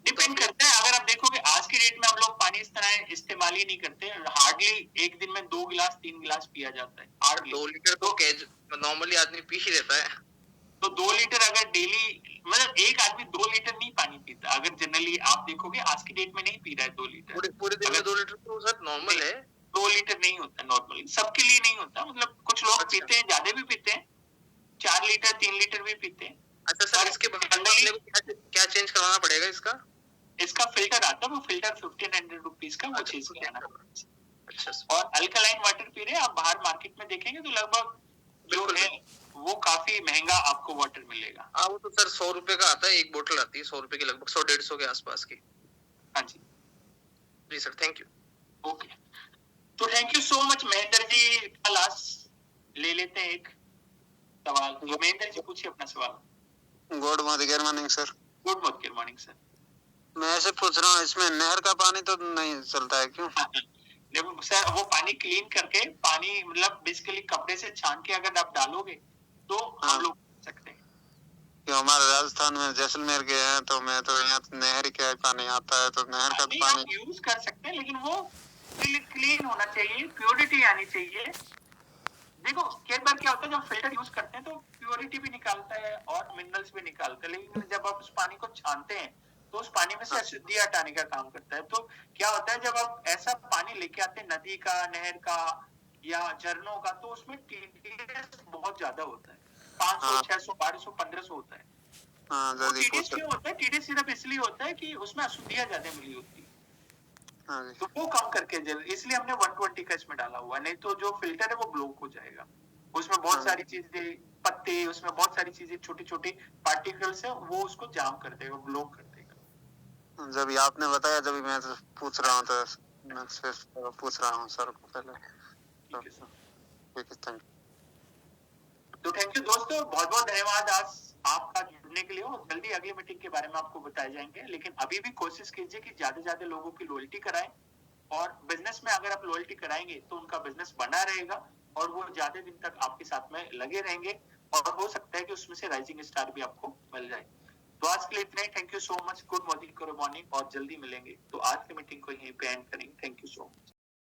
S1: डिपेंड करता है, अगर आप देखोगे आज की डेट में हम लोग पानी इस तरह इस्तेमाल ही नहीं करते, हार्डली एक दिन में 2 गिलास 3 गिलास पिया जाता है, हार्डली।
S9: 2 लीटर तो नॉर्मली आदमी पी ही लेता है।
S1: तो 2 लीटर अगर डेली, मतलब एक आदमी 2 लीटर नहीं पानी पीता, अगर जनरली आप देखोगे आज की डेट में नहीं पी रहा है 2 लीटर।
S9: पूरे दिन में 2 लीटर तो सर नॉर्मल है।
S1: 2 लीटर नहीं होता नॉर्मली, सबके लिए नहीं होता, मतलब कुछ लोग पीते हैं, ज्यादा भी पीते हैं, 4 लीटर 3 लीटर भी पीते हैं।
S9: अच्छा सर, इसके बाद क्या चेंज करवाना पड़ेगा
S1: इसका फिल्टर आता है, वो फिल्टर 1500 रुपीज का, वो चीज लेना।
S9: अच्छा।
S1: और अल्कलाइन वाटर पी रहे हैं आप, बाहर मार्केट में देखेंगे तो लगभग जो है वो काफी महंगा आपको वाटर मिलेगा।
S9: हाँ, वो तो सर 100 रुपए का आता है, एक बोतल आती है 100 रुपए की, लगभग 100-150 के आसपास की।
S1: हाँ जी
S9: जी सर, थैंक यू।
S1: ओके, तो thank you so much. Mahendra ji का लास्ट ले लेते हैं एक सवाल। महेंद्र जी पूछिए अपना सवाल।
S10: Good morning sir.
S1: Good morning sir.
S10: मैं ऐसे पूछ रहा हूँ, इसमें नहर का पानी तो नहीं चलता है क्यों?
S1: देखो सर, वो पानी क्लीन करके, पानी मतलब बेसिकली कपड़े से छान के अगर आप डालोगे तो हम लोग सकते हैं।
S10: क्यों हमारे राजस्थान में जैसलमेर के हैं, तो मैं तो यहाँ नहर का पानी आता है, तो नहर का पानी
S1: आप यूज कर सकते हैं, लेकिन वो क्लीन होना चाहिए, प्योरिटी आनी चाहिए। देखो कई बार क्या होता है, जब फिल्टर यूज करते हैं तो प्योरिटी भी निकालता है और मिनरल्स भी निकालता है, लेकिन जब आप उस पानी को छानते हैं तो उस पानी में से अशुद्धि हटाने का काम करता है। तो क्या होता है, जब आप ऐसा पानी लेके आते हैं नदी का, नहर का या झरनों का, तो उसमें टीडीएस बहुत ज्यादा होता है, 500 600 1200 1500 होता है। तो टीडीएस क्यों होता है? टीडीएस सिर्फ इसलिए होता है कि उसमें अशुद्धियां ज्यादा मिली होती है, तो वो कम करके इसलिए हमने 120 का इसमें डाला हुआ, नहीं तो जो फिल्टर है वो ब्लॉक हो जाएगा। उसमें बहुत सारी चीजें, पत्ते, उसमें बहुत सारी चीजें, छोटी छोटी पार्टिकल्स है, वो उसको जाम कर देगा, ब्लॉक कर देगा।
S10: जब आपने बताया, जब मैं तो पूछ रहा हूँ, तो मैं सिर्फ पूछ रहा हूँ सर को पहले।
S1: ठीक है सर,
S10: ठीक है, थैंक
S1: यू। तो थैंक यू दोस्तों, बहुत बहुत धन्यवाद आज आपका जुड़ने के लिए। और जल्दी अगली मीटिंग के बारे में आपको बताए जाएंगे, लेकिन अभी भी कोशिश कीजिए कि ज्यादा से ज्यादा लोगों की लॉयल्टी कराएं। और बिजनेस में अगर आप लॉयल्टी कराएंगे तो उनका बिजनेस बना रहेगा और वो ज्यादा दिन तक आपके साथ में लगे रहेंगे, और हो सकता है कि उसमें से राइजिंग स्टार भी आपको मिल जाए। तो आज के लिए इतना ही, thank you so much. Good morning, और जल्दी मिलेंगे। तो आज की मीटिंग को यहीं पे एंड करेंगे। Thank you so much.